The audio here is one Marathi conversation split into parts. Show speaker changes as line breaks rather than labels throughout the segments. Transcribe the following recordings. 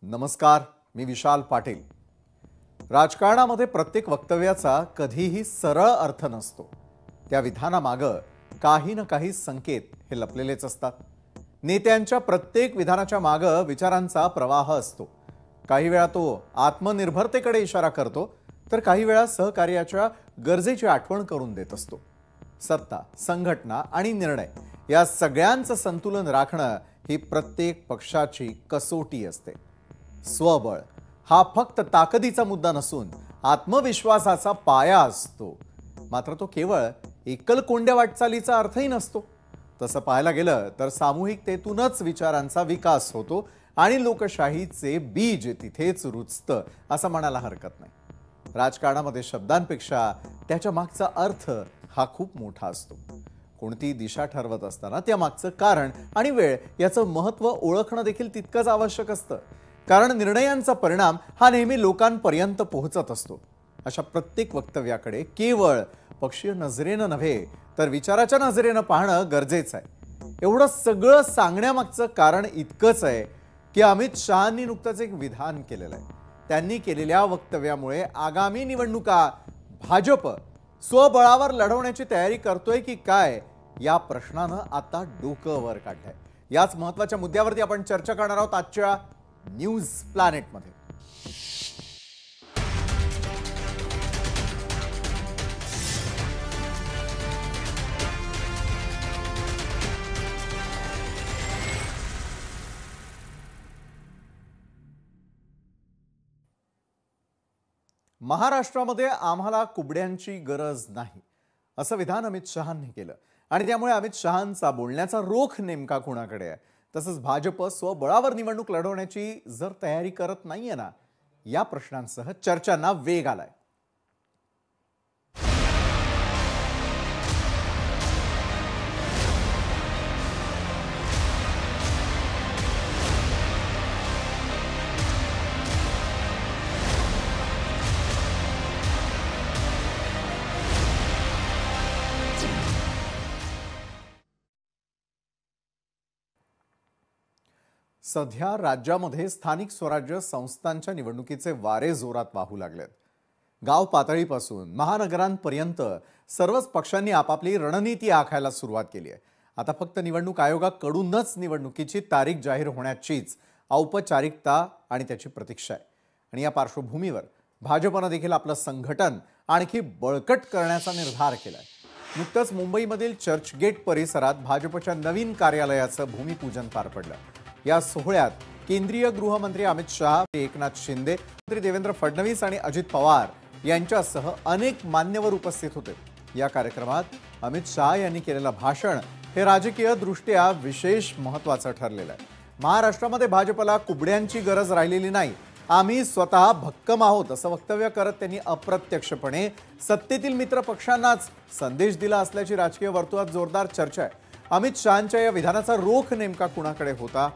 नमस्कार, मी विशाल पाटील। राजकारणामध्ये प्रत्येक वक्तव्याचा कधीही सरळ अर्थ नसतो। त्या विधानामागे काही ना काही संकेत हे लपलेलेच असतात। नेत्यांच्या प्रत्येक विधानाच्या मागे विचारांचा प्रवाह असतो। काही वेळा तो आत्मनिर्भरतेकडे इशारा करतो, तर काही वेळा सहकार्याच्या गरजेची आठवण करून देत असतो। सत्ता, संघटना आणि निर्णय या सगळ्यांचं संतुलन राखणं ही प्रत्येक पक्षाची कसोटी असते। स्वबळ हा फक्त ताकदीचा मुद्दा नसून आत्मविश्वासाचा पाया असतो, मात्र तो केवळ एकलकोंड्या वाटचालीचा अर्थही नसतो। तसं पाहायला गेलं तर सामूहिकतेतूनच विचारांचा विकास होतो आणि लोकशाहीचे बीज तिथेच रुजतं असं म्हणायला हरकत नाही। राजकारणामध्ये शब्दांपेक्षा त्याच्या मागचा अर्थ हा खूप मोठा असतो। कोणती दिशा ठरवत असताना त्या मागचं कारण आणि वेळ याचं महत्त्व ओळखणं देखील तितकंच आवश्यक असतं, कारण निर्णयांचा परिणाम हा नेहमी लोकांपर्यंत पोहोचत असतो। अशा प्रत्येक वक्तव्याकडे केवळ पक्षीय नजरेनं नव्हे तर विचाराच्या नजरेनं पाहणं गरजेचं आहे। एवढं सगळं सांगण्यामागचं कारण इतकंच आहे की अमित शहांनी नुकतंच एक विधान केलेलं आहे। त्यांनी केलेल्या वक्तव्यामुळे आगामी निवडणुका भाजप स्वबळावर लढवण्याची तयारी करतोय की काय या प्रश्नानं आता डोकं वर काढलंय। याच महत्त्वाच्या मुद्द्यावरती आपण चर्चा करणार आहोत आजच्या न्यूज प्लॅनेटमध्ये। महाराष्ट्रामध्ये आम्हाला कुबड्यांची गरज नाही असं विधान अमित शहांनी केलं आणि त्यामुळे अमित शहांचा बोलण्याचा रोख नेमका कोणाकडे आहे? तसंच भाजप स्वबळावर निवडणूक लढवण्याची जर तयारी करत नाहीये ना, या प्रश्नांसह चर्चांना वेग आलाय। सध्या राज्यामध्ये स्थानिक स्वराज्य संस्थांच्या निवडणुकीचे वारे जोरात वाहू लागलेत। गाव पातळीपासून महानगरांपर्यंत सर्वच पक्षांनी आपापली रणनीती आखायला सुरुवात केली आहे। आता फक्त निवडणूक आयोगाकडूनच निवडणुकीची तारीख जाहीर होण्याचीच औपचारिकता आणि त्याची प्रतीक्षा आहे। आणि या पार्श्वभूमीवर भाजपने देखील आपलं संघटन आणखी बळकट करण्याचा निर्धार केलाय। नुकतंच मुंबईमधील चर्चगेट परिसरात भाजपच्या नवीन कार्यालयाचं भूमिपूजन पार पडलं। या सोहळ्यात केंद्रीय गृहमंत्री अमित शहा, एकनाथ शिंदे, मंत्री देवेंद्र फडणवीस आणि अजित पवार यांच्यासह अनेक मान्यवर उपस्थित होते। या कार्यक्रमात अमित शहा यांनी केलेलं भाषण हे राजकीय दृष्ट्या विशेष महत्त्वाचं ठरलेलं आहे। महाराष्ट्रामध्ये भाजपला कुबड्यांची गरज राहिलेली नाही, आम्ही स्वतः भक्कम आहोत असं वक्तव्य करत त्यांनी अप्रत्यक्षपणे सत्तेतील मित्र पक्षांनाच संदेश दिला असल्याची राजकीय वर्तुळात जोरदार चर्चा आहे। अमित शहांच्या या विधानाचा रोख नेमका कुणाकडे होता?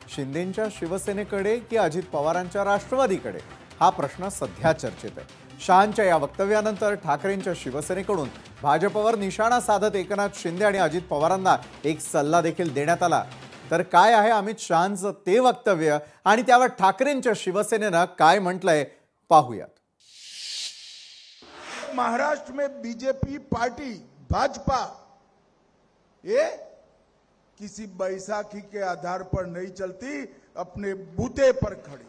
शिंदेंच्या शिवसेनेकडे की अजित पवारांच्या राष्ट्रवादीकडे? हा प्रश्न सध्या चर्चेत आहे। शहांच्या या वक्तव्यानंतर ठाकरेंच्या शिवसेनेकडून भाजपवर निशाणा साधत एकनाथ शिंदे आणि अजित पवारांना एक सल्ला देखील देण्यात आला। तर काय आहे अमित शहांचं ते वक्तव्य आणि त्यावर ठाकरेंच्या शिवसेनेनं काय म्हटलंय पाहूयात।
महाराष्ट्र में बीजेपी पार्टी भाजपा ये किसी बैसाखी के आधार पर नहीं चलती, अपने बूते पर खड़ी।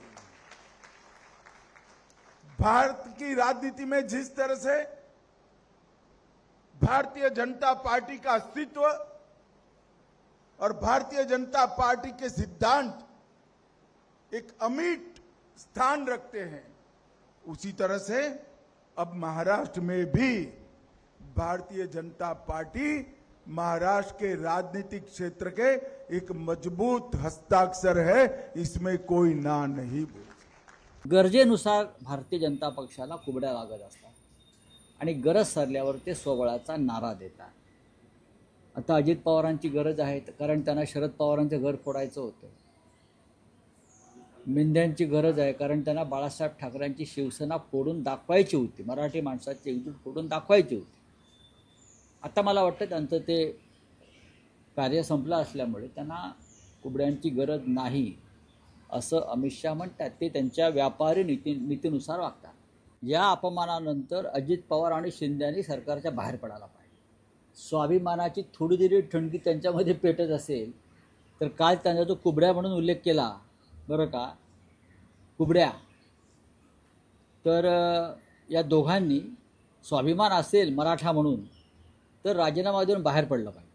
भारत की राजनीति में जिस तरह से भारतीय जनता पार्टी का अस्तित्व और भारतीय जनता पार्टी के सिद्धांत एक अमिट स्थान रखते हैं, उसी तरह से अब महाराष्ट्र में भी भारतीय जनता पार्टी महाराष्ट्र के राजनीतिक क्षेत्र के एक मजबूत हस्ताक्षर है, इसमें कोई ना नहीं बोल।
गरजेनुसार भारतीय जनता पक्षाला कुबड्या लागत असतात आणि गरज सरल्यावर ते स्वबळाचा नारा देतात। आता अजित पवारांची गरज आहे कारण त्यांना शरद पवारांचं घर फोडायचं होतं। मिंद्यांची गरज आहे कारण त्यांना बाळासाहेब ठाकरेंची शिवसेना फोडून दाखवायची होती, मराठी माणसाची एकजूट फोडून दाखवायची होती। आता मला वाटतं त्यांचं ते कार्य संपलं असल्यामुळे त्यांना कुबड्यांची गरज नाही असं अमित शहा म्हणतात. ते त्यांच्या व्यापारी नीतीनुसार वागतात. या अपमानानंतर अजित पवार आणि शिंदेनी सरकारच्या बाहेर पडायला पाहिजे. स्वाभिमानाची थोडी जरी ठणकी त्यांच्यामध्ये पेटत असेल तर काल त्यांचा जो कुबड्या म्हणून उल्लेख केला बरं का, कुबड्या, तर या दोघांनी स्वाभिमान असेल मराठा म्हणून तर राजीनामा देऊन बाहेर पडलं पाहिजे.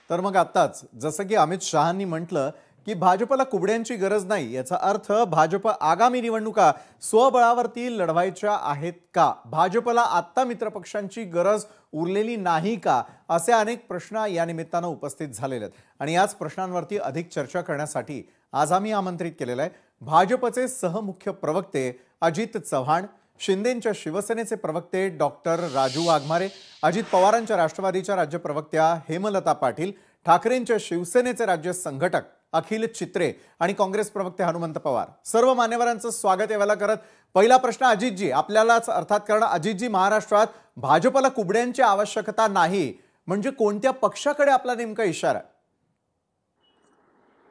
तर मग आत्ताच जसं की अमित शहांनी म्हटलं की भाजपला कुबड्यांची गरज नाही, याचा अर्थ भाजप आगामी निवडणुका स्वबळावरती लढवायच्या आहेत का? भाजपला आत्ता मित्रपक्षांची गरज उरलेली नाही का? असे अनेक प्रश्न या निमित्तानं उपस्थित झालेले आहेत आणि याच प्रश्नांवरती अधिक चर्चा करण्यासाठी आज आम्ही आमंत्रित केलेलं आहे भाजपचे सहमुख्य प्रवक्ते अजित चव्हाण, शिंदेंच्या शिवसेनेचे प्रवक्ते डॉक्टर राजू वाघमारे, अजित पवारांच्या राष्ट्रवादीच्या राज्य प्रवक्त्या हेमलता पाटील, ठाकरेंच्या शिवसेनेचे राज्य संघटक अखिल चित्रे आणि काँग्रेस प्रवक्ते हनुमंत पवार. सर्व मान्यवरांचं स्वागत यावेळेला करत पहिला प्रश्न अजितजी आपल्यालाच अर्थात करणं. अजितजी, महाराष्ट्रात भाजपला कुबड्यांची आवश्यकता नाही म्हणजे कोणत्या पक्षाकडे आपला नेमका इशारा?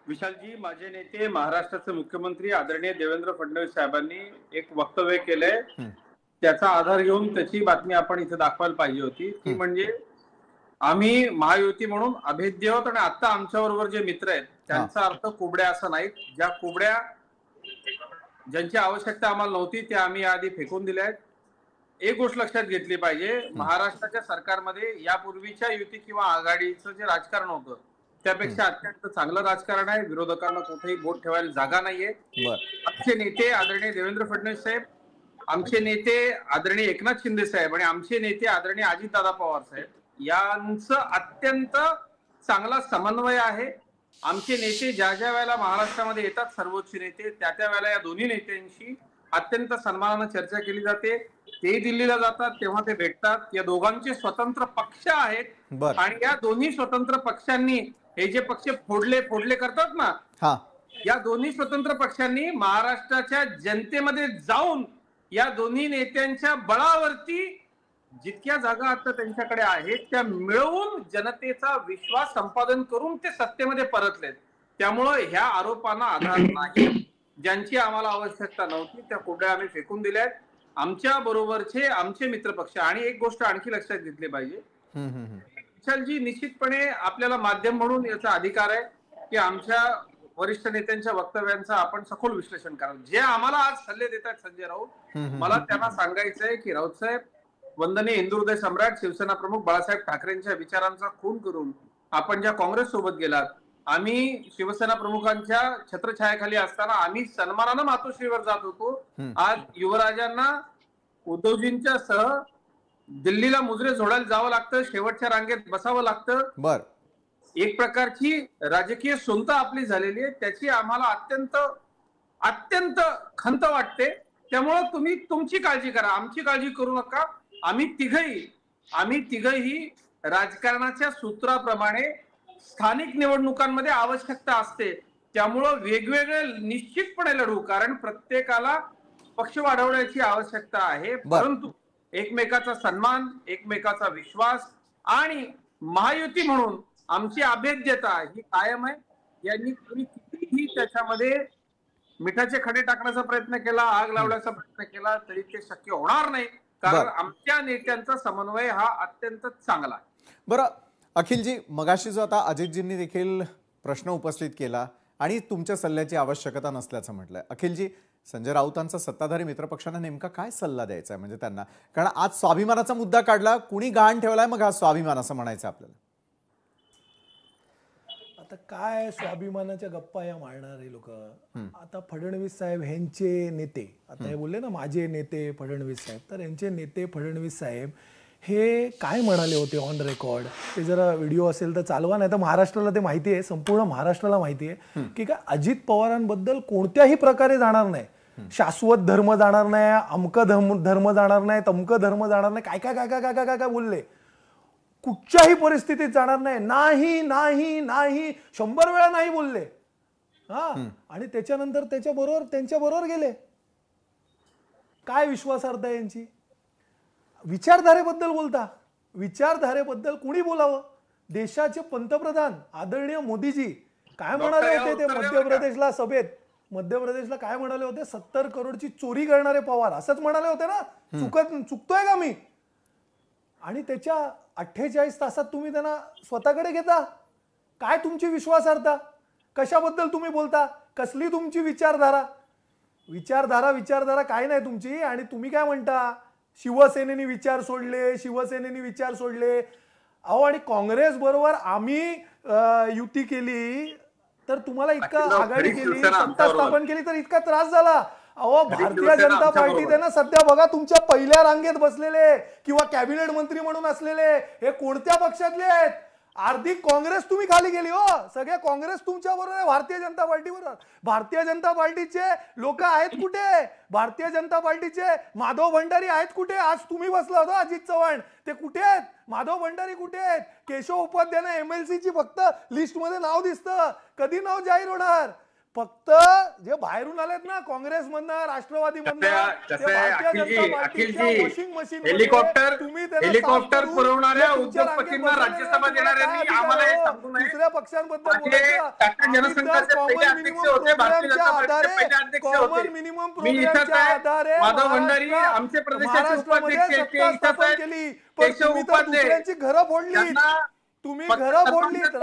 विशालजी, माझे नेते महाराष्ट्राचे मुख्यमंत्री आदरणीय देवेंद्र फडणवीस साहेबांनी एक वक्तव्य केलंय, त्याचा आधार घेऊन त्याची बातमी आपण इथे दाखवायला पाहिजे होती. ती म्हणजे आम्ही महायुती म्हणून अभेद्य आहोत आणि आता आमच्या बरोबर जे मित्र आहेत त्यांचा अर्थ कुबड्या असं नाही. ज्या कुबड्या ज्यांची आवश्यकता आम्हाला नव्हती त्या आम्ही आधी फेकून दिल्या आहेत. एक गोष्ट लक्षात घेतली पाहिजे, महाराष्ट्राच्या सरकारमध्ये यापूर्वीच्या युती किंवा आघाडीचं जे राजकारण होतं त्यापेक्षा अत्यंत चांगलं राजकारण आहे. विरोधकांना कुठेही बोट ठेवायला जागा नाहीये. आमचे नेते आदरणीय देवेंद्र फडणवीस साहेब, आमचे नेते आदरणीय एकनाथ शिंदे साहेब आणि आमचे नेते आदरणीय अजितदादा पवार साहेब यांचं अत्यंत चांगला समन्वय आहे. आमचे नेते ज्या ज्या वेळेला महाराष्ट्रामध्ये येतात सर्वोच्च नेते, त्या त्या वेळेला या दोन्ही नेत्यांशी अत्यंत सन्मानानं चर्चा केली जाते. ते दिल्लीला जातात तेव्हा ते भेटतात. या दोघांचे स्वतंत्र पक्ष आहेत आणि या दोन्ही स्वतंत्र पक्षांनी हे जे पक्ष फोडले करतात ना, या दोन्ही स्वतंत्र पक्षांनी महाराष्ट्राच्या जनतेमध्ये जाऊन या दोन्ही नेत्यांच्या बळावरती जितक्या जागा आता त्यांच्याकडे आहेत त्या मिळवून जनतेचा विश्वास संपादन करून ते सत्तेमध्ये परतलेत. त्यामुळं ह्या आरोपांना आधार नाही. ज्यांची आम्हाला आवश्यकता नव्हती त्या कुबड्या आम्ही फेकून दिल्यात. आमच्या बरोबरचे आमचे मित्रपक्ष. आणि एक गोष्ट आणखी लक्षात घेतली पाहिजे विशालजी, निश्चितपणे आपल्याला माध्यम म्हणून याचा अधिकार आहे की आमच्या वरिष्ठ नेत्यांच्या वक्तव्यांचं आपण सखोल विश्लेषण करावं. जे आम्हाला आज सल्ले देतात संजय राऊत, मला त्यांना सांगायचंय की राऊत साहेब, वंदनीय हिंदू हृदय सम्राट शिवसेना प्रमुख बाळासाहेब ठाकरेंच्या विचारांचा खून करून आपण ज्या काँग्रेस सोबत गेलात, आम्ही शिवसेना प्रमुखांच्या छत्रछायाखाली असताना आम्ही सन्मानानं मातोश्रीवर जात होतो. आज युवराजांना उद्धवजींच्या सह दिल्लीला मुजरे झोडायला जावं लागतं, शेवटच्या रांगेत बसावं लागतं. एक प्रकारची राजकीय सोंता आपली झालेली आहे, त्याची आम्हाला अत्यंत खंत वाटते. त्यामुळं तुम्ही तुमची काळजी करा, आमची काळजी करू नका. आम्ही तिघही राजकारणाच्या सूत्राप्रमाणे स्थानिक निवडणुकांमध्ये आवश्यकता असते त्यामुळं वेगवेगळे निश्चितपणे लढू, कारण प्रत्येकाला पक्ष वाढवण्याची आवश्यकता आहे. परंतु एकमेकाचा सन्मान, एकमेकाचा विश्वास आणि महायुती म्हणून आमची अभेद्यता ही कायम आहे. यांनी कितीही त्याच्यामध्ये मिठाचे खडे टाकण्याचा प्रयत्न केला, आग लावण्याचा प्रयत्न केला तरी ते शक्य होणार नाही, कारण आमच्या नेत्यांचा समन्वय हा अत्यंत चांगला आहे.
बरं अखिलजी, मगाशी जो आता अजितजींनी देखील प्रश्न उपस्थित केला आणि तुमच्या सल्ल्याची आवश्यकता नसल्याचं म्हटलंय. अखिलजी, संजय राऊतांचा सत्ताधारी मित्रपक्षांना नेमका काय सल्ला द्यायचा आहे म्हणजे त्यांना? कारण आज स्वाभिमानाचा मुद्दा काढला, कुणी गहाण ठेवलाय मग हा स्वाभिमान असं म्हणायचं आपल्याला?
आता काय स्वाभिमानाच्या गप्पा या मारणारे लोक. आता फडणवीस साहेब ह्यांचे नेते, आता हे बोलले ना माझे नेते फडणवीस साहेब, तर यांचे नेते फडणवीस साहेब हे काय म्हणाले होते ऑन रेकॉर्ड, ते जरा व्हिडिओ असेल तर चालवा. नाही तर महाराष्ट्राला ते माहिती आहे, संपूर्ण महाराष्ट्राला माहिती आहे की काय अजित पवारांबद्दल कोणत्याही प्रकारे जाणार नाही, शाश्वत धर्म जाणार नाही, अमकं धर्म जाणार नाही, तमकं धर्म जाणार नाही, काय काय काय काय काय काय काय बोलले. कुठच्याही परिस्थितीत जाणार नाही, नाही नाही नाही 100 वेळा नाही बोलले. आणि त्याच्यानंतर त्यांच्याबरोबर गेले. काय विश्वासार्हता यांची? विचारधारेबद्दल बोलता, विचारधारेबद्दल कुणी बोलावं? देशाचे पंतप्रधान आदरणीय मोदीजी काय
डॉक्टर,
म्हणाले
यावर
होते ते
उत्तर द्या
मध्य
बरं का?
प्रदेशला सभेत, मध्य प्रदेशला काय म्हणाले होते? 70 करोडची चोरी करणारे पवार असंच म्हणाले होते ना? चुकतोय का मी? आणि त्याच्या 48 तासात तुम्ही त्यांना स्वतःकडे घेता? काय तुमची विश्वासार्हता? कशाबद्दल तुम्ही बोलता? कसली तुमची विचारधारा काय नाही तुमची. आणि तुम्ही काय म्हणता? शिवसेनेने विचार सोडले. अहो, आणि काँग्रेस बरोबर आम्ही युती केली तर तुम्हाला इतका आघाडी केली, सत्ता स्थापन केली तर इतका त्रास झाला. अहो, भारतीय जनता पार्टी त्यांना सध्या बघा तुमच्या पहिल्या रांगेत बसलेले किंवा कॅबिनेट मंत्री म्हणून असलेले हे कोणत्या पक्षातले आहेत? अर्धी काँग्रेस तुम्ही खाली गेली हो. सगळे काँग्रेस तुमच्या बरोबर आहे भारतीय जनता पार्टी बरोबर. भारतीय जनता पार्टीचे लोक आहेत कुठे? भारतीय जनता पार्टीचे माधव भंडारी आहेत कुठे? आज तुम्ही बसला होता अजित चव्हाण, ते कुठे आहेत? माधव भंडारी कुठे आहेत? केशव उपाध्याय MLC ची फक्त लिस्ट मध्ये नाव दिसतं, कधी नाव जाहीर होणार? फक्त जे बाहेरून आलेत ना काँग्रेसमधनं, राष्ट्रवादीमधनं,
हेलिकॉप्टर पुरवणाऱ्या उद्योगपतींना राज्यसभा देणाऱ्यांनी आम्हाला हे सांगू नये.
दुसऱ्या पक्षांबद्दल
जनसंघाचे पहिले अध्यक्ष होते, भारतीय जनता पार्टीचे पहिले अध्यक्ष होते.
मिनिमम
मी इथंच आहे. माधव भंडारी आमचे प्रदेशाचे उपाध्यक्ष आहेत, ते इथंच आहेत. केशव उपाध्याय
घरं फोडली, तुम्ही घरं फोडलीत.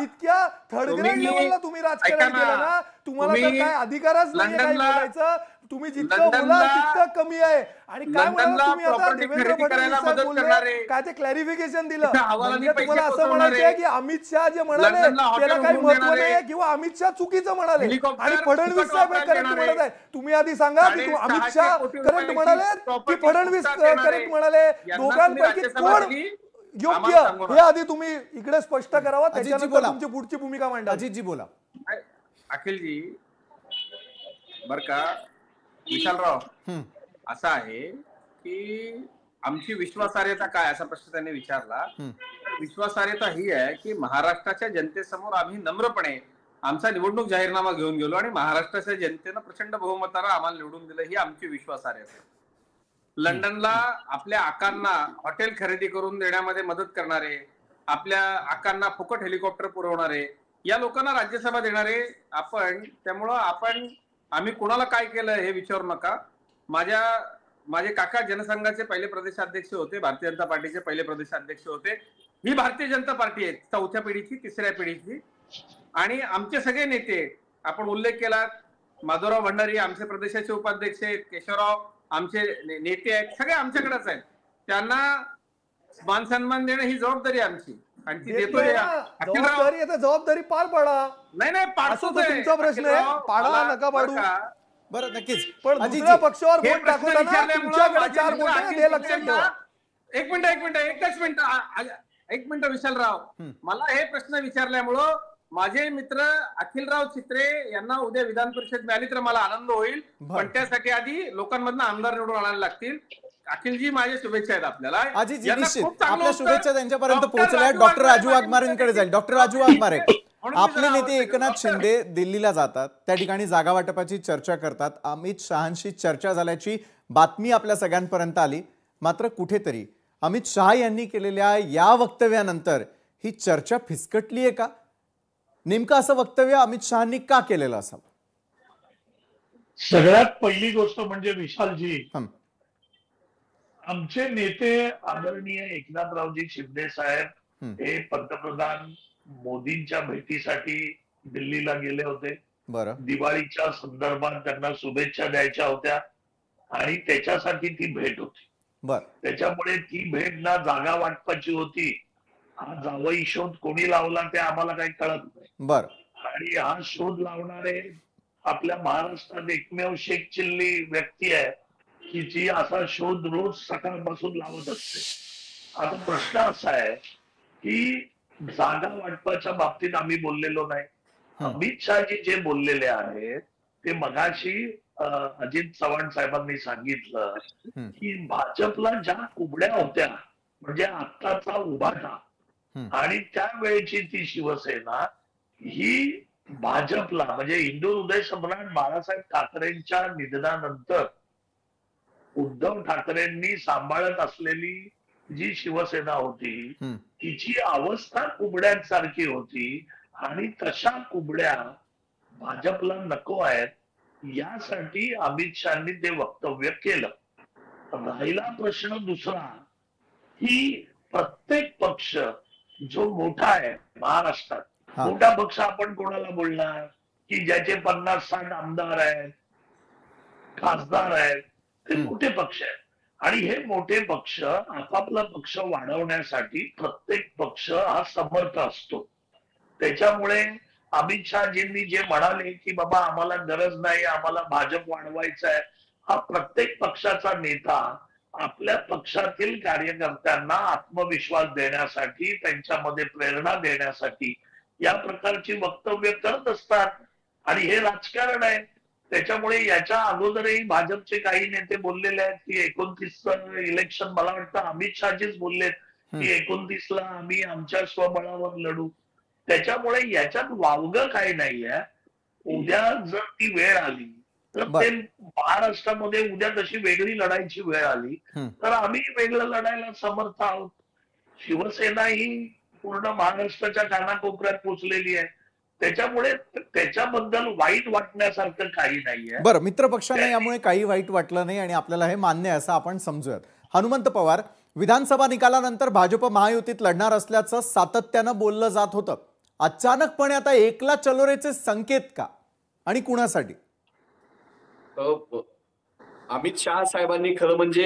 इतक्या थर्ड ग्रेड लेवलला तुम्ही राजकारण केलं ना, तुम्हाला तर काय अधिकारच नाही काय बोलायचं. तुम्ही जितकं बोला तितकं कमी आहे. आणि काय म्हणाला तुम्ही आता? देवेंद्र फडणवीस बोलले काय ते क्लॅरिफिकेशन दिलं. म्हणजे तुम्हाला असं म्हणायचंय की अमित शहा जे म्हणाले त्याला काही महत्व नाही किंवा अमित शहा चुकीचं म्हणाले आणि फडणवीस साहेब करेक्ट म्हणत आहे. तुम्ही आधी सांगा की अमित शहा करेक्ट म्हणाले की फडणवीस करेक्ट म्हणाले? दोघांपैकी कोण योग्य हे आधी तुम्ही इकडे स्पष्ट करावं, त्याच्यानंतर तुमची पुढची भूमिका मांडा.
अजितजी बोला.
अखिलजी बर का, विशालराव असं आहे की आमची विश्वासार्हता काय असा प्रश्न त्यांनी विचारला. विश्वासार्हता ही आहे की महाराष्ट्राच्या जनतेसमोर आम्ही नम्रपणे आमचा निवडणूक जाहीरनामा घेऊन गेलो आणि महाराष्ट्राच्या जनतेनं प्रचंड बहुमतानं आम्हाला निवडून दिलं, ही आमची विश्वासार्हता. लंडनला आपल्या आकांना हॉटेल खरेदी करून देण्यामध्ये मदत करणारे, आपल्या आकांना फुकट हेलिकॉप्टर पुरवणारे, या लोकांना राज्यसभा देणारे आपण. त्यामुळं आम्ही कुणाला काय केलं हे विचारू नका. माझे काका जनसंघाचे पहिले प्रदेशाध्यक्ष होते, भारतीय जनता पार्टीचे पहिले प्रदेशाध्यक्ष होते. ही भारतीय जनता पार्टी आहे, 4थ्या पिढीची, 3ऱ्या पिढीची. आणि आमचे सगळे नेते आपण उल्लेख केला, माधवराव भंडारी आमचे प्रदेशाचे उपाध्यक्ष आहेत, केशवराव आमचे नेते आहेत, सगळे आमच्याकडेच आहेत. त्यांना मान सन्मान देणं ही जबाबदारी आमची आणि ती देतोय.
जबाबदारी पार पाडा.
नाही पाडतो
तुमचा प्रश्न आहे, पाडा नका पाडू.
बरं, नक्कीच.
पण दुसऱ्या पक्षावर वोट टाकताना तुमच्याकडे 4 वोट आहे हे लक्षात ठेवा.
एक मिनिट विशालराव, मला हे प्रश्न विचारल्यामुळं माझे मित्र अखिलराव चित्रे यांना उद्या विधान परिषद मिळाली तर मला आनंद होईल, पण त्यासाठी आधी लोकांमधून आमदार निवडून आणायला लागतील. अखिलजी माझ्या शुभेच्छा आहेत आपल्याला.
अजितजी निश्चित आपल्या शुभेच्छा त्यांच्यापर्यंत पोहोचल्या. डॉक्टर राजू वाघमारेंकडे जाईल. डॉक्टर राजू वाघमारे, आपले नेते एकनाथ शिंदे दिल्लीला जातात, त्या ठिकाणी जागा वाटपाची चर्चा करतात. अमित शहांशी चर्चा झाल्याची बातमी आपल्या सगळ्यांपर्यंत आली. मात्र कुठेतरी अमित शहा यांनी केलेल्या या वक्तव्यानंतर ही चर्चा फिसकटली आहे का? नेमकं असं वक्तव्य अमित शहांनी का केलेलं असावं?
सगळ्यात पहिली गोष्ट म्हणजे विशालजी, आमचे नेते आदरणीय एकनाथरावजी शिंदे साहेब हे पंतप्रधान मोदींच्या भेटीसाठी दिल्लीला गेले होते.
बरं,
दिवाळीच्या संदर्भात त्यांना शुभेच्छा द्यायच्या होत्या आणि त्याच्यासाठी ती भेट होती.
बरं,
त्याच्यामुळे ती भेट ना जागा वाटपाची होती. हा जावई शोध कोणी लावला ते आम्हाला काही कळत नाही.
बरं,
आणि हा शोध लावणारे आपल्या महाराष्ट्रात एकमेव शेख चिल्ली व्यक्ती आहे की जी असा शोध रोज सकाळपासून लावत असते. आता प्रश्न असा आहे की जागा वाटपाच्या बाबतीत आम्ही बोललेलो नाही. अमित शहाजी जे बोललेले आहेत ते मगाशी अजित चव्हाण साहेबांनी सांगितलं की भाजपला ज्या कुबड्या होत्या म्हणजे आत्ताचा उभाटा आणि त्यावेळेची ती शिवसेना ही भाजपला म्हणजे हिंदू हृदय सम्राट बाळासाहेब ठाकरेंच्या निधनानंतर उद्धव ठाकरेंनी सांभाळत असलेली जी शिवसेना होती तिची अवस्था कुबड्यांसारखी होती आणि तशा कुबड्या भाजपला नको आहेत, यासाठी अमित शहानी ते वक्तव्य केलं. राहिला प्रश्न दुसरा की प्रत्येक पक्ष जो मोठा आहे महाराष्ट्रात,
हा.
मोठा पक्ष आपण कोणाला बोलणार की ज्याचे 50-60 आमदार आहेत, खासदार आहेत, ते मोठे पक्ष आहेत. आणि हे मोठे पक्ष आपापला पक्ष वाढवण्यासाठी प्रत्येक पक्ष हा समर्थ असतो. त्याच्यामुळे अमित शहाजींनी जे म्हणाले की बाबा आम्हाला गरज नाही, आम्हाला भाजप वाढवायचं आहे, हा प्रत्येक पक्षाचा नेता आपल्या पक्षातील कार्यकर्त्यांना आत्मविश्वास देण्यासाठी, त्यांच्यामध्ये प्रेरणा देण्यासाठी या प्रकारची वक्तव्य करत असतात. आणि हे राजकारण आहे. त्याच्यामुळे याच्या अगोदरही भाजपचे काही नेते बोललेले आहेत की 29चं इलेक्शन, मला वाटतं अमित शहाजीच बोललेत की 29ला आम्ही आमच्या स्वबळावर लढू. त्याच्यामुळे याच्यात वावगं काही नाहीये. उद्या जर ती वेळ आली तर ते महाराष्ट्रामध्ये उद्या तशी वेगळी लढाईची वेळ आली तर आम्ही वेगळं लढायला समर्थ आहोत. शिवसेना ही पूर्ण महाराष्ट्राच्या कानाकोपऱ्यात पोचलेली आहे. त्याच्यामुळे त्याच्याबद्दल वाईट वाटण्यासारखं काही नाहीये.
बरं, मित्रपक्षांना यामुळे काही वाईट वाटलं नाही आणि आपल्याला हे मान्य आहे असं आपण समजूयात. हनुमंत पवार, विधानसभा निकालानंतर भाजप महायुतीत लढणार असल्याचं सातत्यानं बोललं जात होतं. अचानकपणे आता एकला चलोरेचे संकेत का आणि कुणासाठी?
अमित शहा साहेबांनी खरं म्हणजे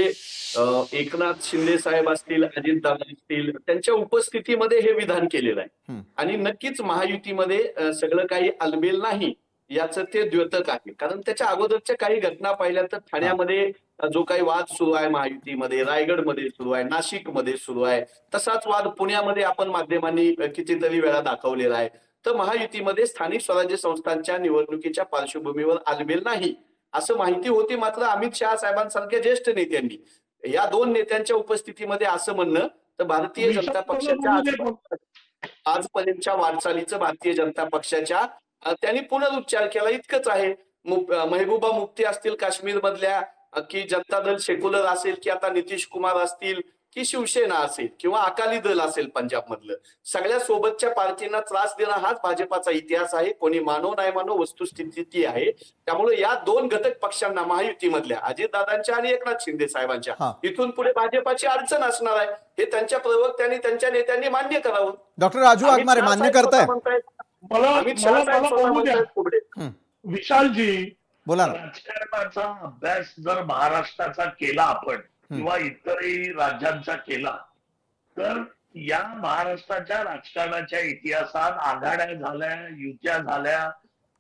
एकनाथ शिंदे साहेब असतील, अजितदादा असतील, त्यांच्या उपस्थितीमध्ये हे विधान केलेलं आहे. आणि नक्कीच महायुतीमध्ये सगळं काही अलबेल नाही याचं ते द्योतक आहे. कारण त्याच्या अगोदरच्या काही घटना पाहिल्या तर ठाण्यामध्ये जो काही वाद सुरू आहे महायुतीमध्ये, रायगडमध्ये सुरू आहे, नाशिकमध्ये सुरू आहे, तसाच वाद पुण्यामध्ये आपण माध्यमांनी कितीतरी वेळा दाखवलेला आहे. तर महायुतीमध्ये स्थानिक स्वराज्य संस्थांच्या निवडणुकीच्या पार्श्वभूमीवर अलबेल नाही असं माहिती होती. मात्र अमित शहा साहेबांसारख्या ज्येष्ठ नेत्यांनी या दोन नेत्यांच्या उपस्थितीमध्ये असं म्हणणं तर भारतीय जनता पक्षाच्या आजपर्यंतच्या वाटचालीचं भारतीय जनता पक्षाच्या त्यांनी पुनरुच्चार केला इतकंच आहे. महबूबा मुफ्ती असतील काश्मीर मधल्या, की जनता दल सेक्युलर असेल, की आता नितीश कुमार असतील, की शिवसेना असेल किंवा अकाली दल असेल पंजाब मधलं, सगळ्या सोबतच्या पार्टींना त्रास देणं हाच भाजपाचा इतिहास आहे. कोणी मानो नाही मानो वस्तुस्थिती आहे. त्यामुळे या दोन घटक पक्षांना महायुतीमधल्या अजितदादांच्या आणि एकनाथ शिंदे साहेबांच्या इथून पुढे भाजपाची अडचण असणार आहे हे त्यांच्या प्रवक्त्यांनी त्यांच्या नेत्यांनी मान्य करावं.
डॉक्टर राजू वाघमारे मान्य करताय?
विशालजी,
बोला ना.
राजकारणाचा अभ्यास जर महाराष्ट्राचा केला आपण किंवा इतरही राज्यांचा केला तर या महाराष्ट्राच्या राजकारणाच्या इतिहासात आघाड्या झाल्या, युत्या झाल्या,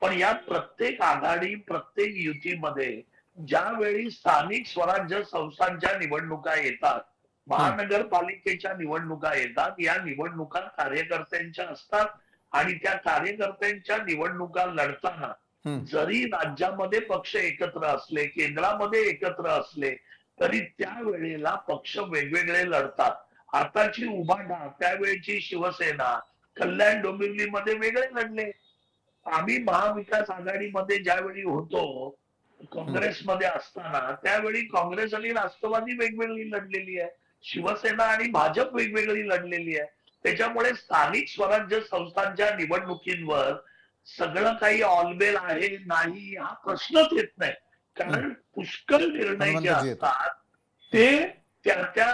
पण या प्रत्येक आघाडी, प्रत्येक युतीमध्ये ज्यावेळी स्थानिक स्वराज्य संस्थांच्या निवडणुका येतात, महानगरपालिकेच्या निवडणुका येतात, या निवडणुका कार्यकर्त्यांच्या असतात आणि त्या कार्यकर्त्यांच्या निवडणुका लढताना जरी राज्यामध्ये पक्ष एकत्र असले, केंद्रामध्ये एकत्र असले, तरी त्यावेळेला पक्ष वेगवेगळे लढतात. आताची उभाटा, त्यावेळची शिवसेना, कल्याण डोंबिवलीमध्ये वेगळे लढले. आम्ही महाविकास आघाडीमध्ये ज्यावेळी होतो, काँग्रेसमध्ये असताना, त्यावेळी काँग्रेस आणि राष्ट्रवादी वेगवेगळी लढलेली आहे, शिवसेना आणि भाजप वेगवेगळी लढलेली आहे. त्याच्यामुळे स्थानिक स्वराज्य संस्थांच्या निवडणुकींवर सगळं काही ऑलबेल आहे नाही हा प्रश्नच येत नाही. कारण पुष्कळ निर्णय जे असतात ते त्या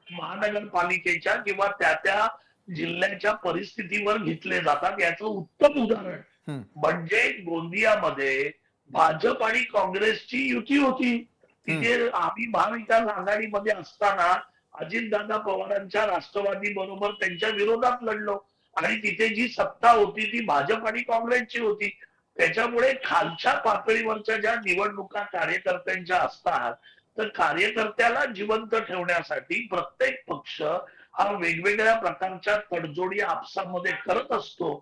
महानगरपालिकेच्या किंवा त्या जिल्ह्याच्या परिस्थितीवर घेतले जातात. याचं उत्तम उदाहरण म्हणजे गोंदियामध्ये भाजप आणि काँग्रेसची युती होती. तिथे आम्ही महाविकास आघाडीमध्ये असताना अजितदादा पवारांच्या राष्ट्रवादी बरोबर त्यांच्या विरोधात लढलो आणि तिथे जी सत्ता होती ती भाजप आणि काँग्रेसची होती. त्याच्यामुळे खालच्या पातळीवरच्या ज्या निवडणुका कार्यकर्त्यांच्या असतात तर कार्यकर्त्याला जिवंत ठेवण्यासाठी प्रत्येक पक्ष हा वेगवेगळ्या प्रकारच्या तडजोडी आपसामध्ये करत असतो.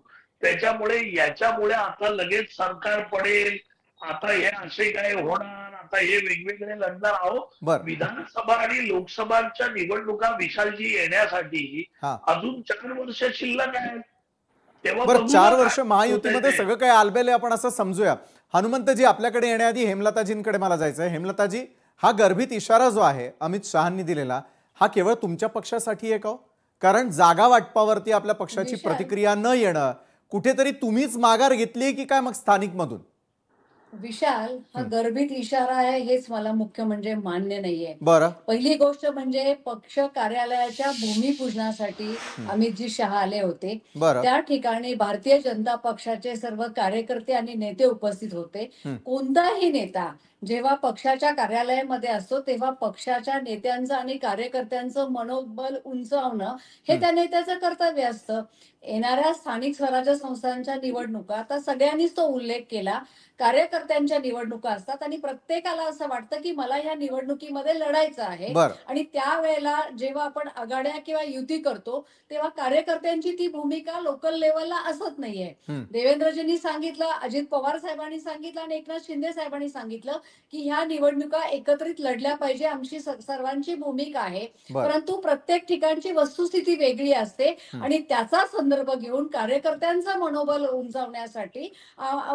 त्याच्यामुळे याच्यामुळे आता लगेच सरकार पडेल, आता हे असे काय होणार, आता हे वेगवेगळे लढणार आहोत. विधानसभा आणि लोकसभाच्या निवडणुका विशालजी येण्यासाठी अजून 4 वर्ष शिल्लक आहेत.
बरं, 4 वर्ष महायुतीमध्ये सगळं काही आलबेल आहे आपण असं समजूया. हनुमंतजी, आपल्याकडे येण्याआधी हेमलताजींकडे मला जायचं आहे. हेमलताजी, हा गर्भित इशारा जो आहे अमित शहांनी दिलेला, हा केवळ तुमच्या पक्षासाठी आहे का हो? कारण जागा वाटपावरती आपल्या पक्षाची
विशाल.
प्रतिक्रिया न येणं कुठेतरी तुम्हीच माघार घेतली की काय मग स्थानिक मधून?
विशाल हा गर्भित इशारा आहे हेच मला मुख्य म्हणजे मान्य नाहीये.
बरं.
पहिली गोष्ट म्हणजे पक्ष कार्यालयाच्या भूमिपूजनासाठी अमितजी शहा आले होते.
बरं.
त्या ठिकाणी भारतीय जनता पक्षाचे सर्व कार्यकर्ते आणि नेते उपस्थित होते. कोणताही नेता जेव्हा पक्षाच्या कार्यालयामध्ये असतो तेव्हा पक्षाच्या नेत्यांचं आणि कार्यकर्त्यांचं मनोबल उंचावणं हे त्या नेत्याचं कर्तव्य असतं. येणाऱ्या स्थानिक स्वराज्य संस्थांच्या निवडणुका आता सगळ्यांनीच तो उल्लेख केला. कार्यकर्त्यांच्या निवडणुका असतात आणि प्रत्येकाला असं वाटतं की मला ह्या निवडणुकीमध्ये लढायचं आहे.
बरं.
आणि त्यावेळेला जेव्हा आपण आघाड्या किंवा युती करतो तेव्हा कार्यकर्त्यांची ती भूमिका लोकल लेवलला असत नाहीये. देवेंद्रजींनी सांगितलं, अजित पवार साहेबांनी सांगितलं आणि एकनाथ शिंदे साहेबांनी सांगितलं की ह्या निवडणुका एकत्रित लढल्या पाहिजे, आमची सर्वांची भूमिका आहे.
बरं.
परंतु प्रत्येक ठिकाणची वस्तुस्थिती वेगळी असते आणि त्याचा संदर्भ घेऊन कार्यकर्त्यांचं मनोबल उंचावण्यासाठी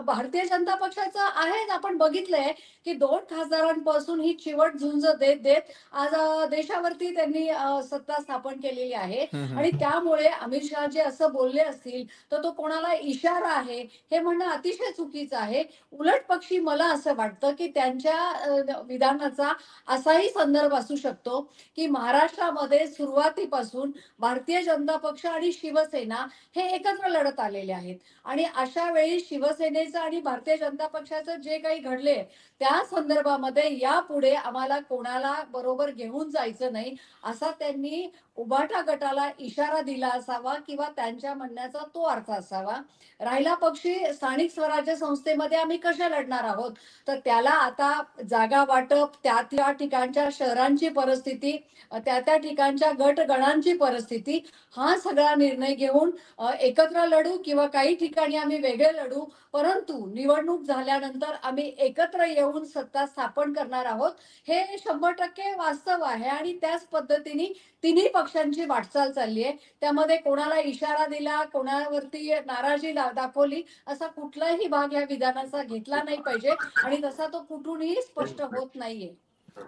भारतीय जनता पक्षाचं आहे. आपण बघितलंय की 2 खासदारांपासून ही चिवट झुंज देत देत आज देशावरती त्यांनी सत्ता स्थापन केलेली आहे. आणि त्यामुळे अमित शहा जे असं बोलले असतील तर तो कोणाला इशारा आहे हे म्हणणं अतिशय चुकीचं आहे. उलट पक्षी मला असं वाटतं की त्यांच्या विधानाचा असाही संदर्भ असू शकतो की महाराष्ट्रामध्ये सुरुवातीपासून भारतीय जनता पक्ष आणि शिवसेना हे एकत्र लढत आलेले आहेत आणि अशा वेळी शिवसेनेचं आणि भारतीय जनता पक्षाचं जे काही घडले त्या संदर्भामध्ये यापुढे आम्हाला कोणाला बरोबर घेऊन जायचं नाही असा त्यांनी उभाटा गटाला इशारा दिला असावा किंवा त्यांच्या म्हणण्याचा तो अर्थ असावा. राहिला पक्षी स्थानिक स्वराज्य संस्थेमध्ये आम्ही कशा लढणार आहोत तर त्याला आता जागा वाटप, त्या ठिकाणच्या शहरांची परिस्थिती, त्या ठिकाणच्या गटगणांची परिस्थिती हा सगळा निर्णय घेऊन एकत्र लढू किंवा काही ठिकाणी आम्ही वेगळे लढू. परंतु निवडणूक झाल्यानंतर आम्ही एकत्र येऊन सत्ता स्थापन करणार आहोत हे 100% वास्तव आहे आणि त्याच पद्धतीने तिन्ही पक्षांची वाटचाल चालली आहे. त्यामध्ये कोणाला इशारा दिला, कोणावरती नाराजी दाखवली असा कुठलाही भाग या विधानाचा घेतला नाही पाहिजे आणि तसा तो कुठूनही स्पष्ट होत नाहीये.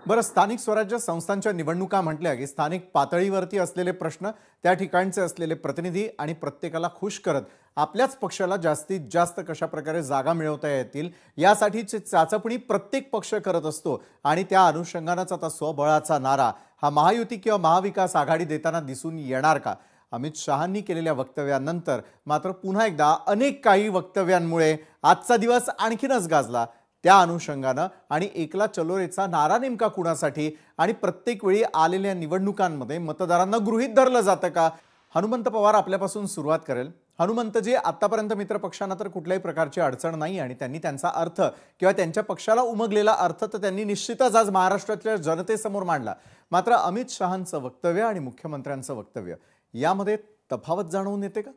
बरं, स्थानिक स्वराज्य संस्थांच्या निवडणुका म्हटल्या की स्थानिक पातळीवरती असलेले प्रश्न, त्या ठिकाणचे असलेले प्रतिनिधी आणि प्रत्येकाला खुश करत आपल्याच पक्षाला जास्तीत जास्त कशा प्रकारे जागा मिळवता येतील यासाठीची चाचपणी प्रत्येक पक्ष करत असतो आणि त्या अनुषंगानेच आता स्वबळाचा नारा हा महायुती किंवा महाविकास आघाडी देताना दिसून येणार का? अमित शहांनी केलेल्या वक्तव्यानंतर मात्र पुन्हा एकदा अनेक काही वक्तव्यांमुळे आजचा दिवस आणखीनच गाजला. त्या अनुषंगानं आणि एकला चलोरेचा नारा नेमका कुणासाठी आणि प्रत्येक वेळी आलेल्या निवडणुकांमध्ये मतदारांना गृहीत धरलं जातं का? हनुमंत पवार आपल्यापासून सुरुवात करेल. हनुमंतजी, आतापर्यंत मित्रपक्षांना तर कुठल्याही प्रकारची अडचण नाही आणि त्यांनी त्यांचा अर्थ किंवा त्यांच्या पक्षाला उमगलेला अर्थ तर त्यांनी निश्चितच आज महाराष्ट्रातल्या जनतेसमोर मांडला. मात्र अमित शहांचं वक्तव्य आणि मुख्यमंत्र्यांचं वक्तव्य यामध्ये तफावत जाणवून येते का?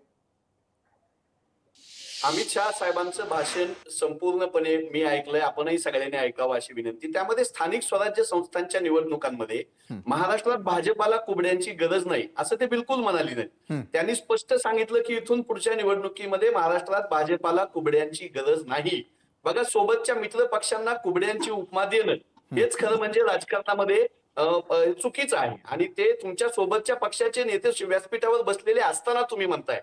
अमित शहा साहेबांचं भाषण संपूर्णपणे मी ऐकलंय, आपणही सगळ्यांनी ऐकावं अशी विनंती. त्यामध्ये स्थानिक स्वराज्य संस्थांच्या निवडणुकांमध्ये महाराष्ट्रात भाजपाला कुबड्यांची गरज नाही असं ते बिलकुल म्हणाले नाही. त्यांनी स्पष्ट सांगितलं की इथून पुढच्या निवडणुकीमध्ये महाराष्ट्रात भाजपाला कुबड्यांची गरज नाही. बघा, सोबतच्या मित्र पक्षांना कुबड्यांची उपमा देणं हेच खरं म्हणजे राजकारणामध्ये चुकीचं आहे आणि ते तुमच्या सोबतच्या पक्षाचे नेते व्यासपीठावर बसलेले असताना तुम्ही म्हणताय.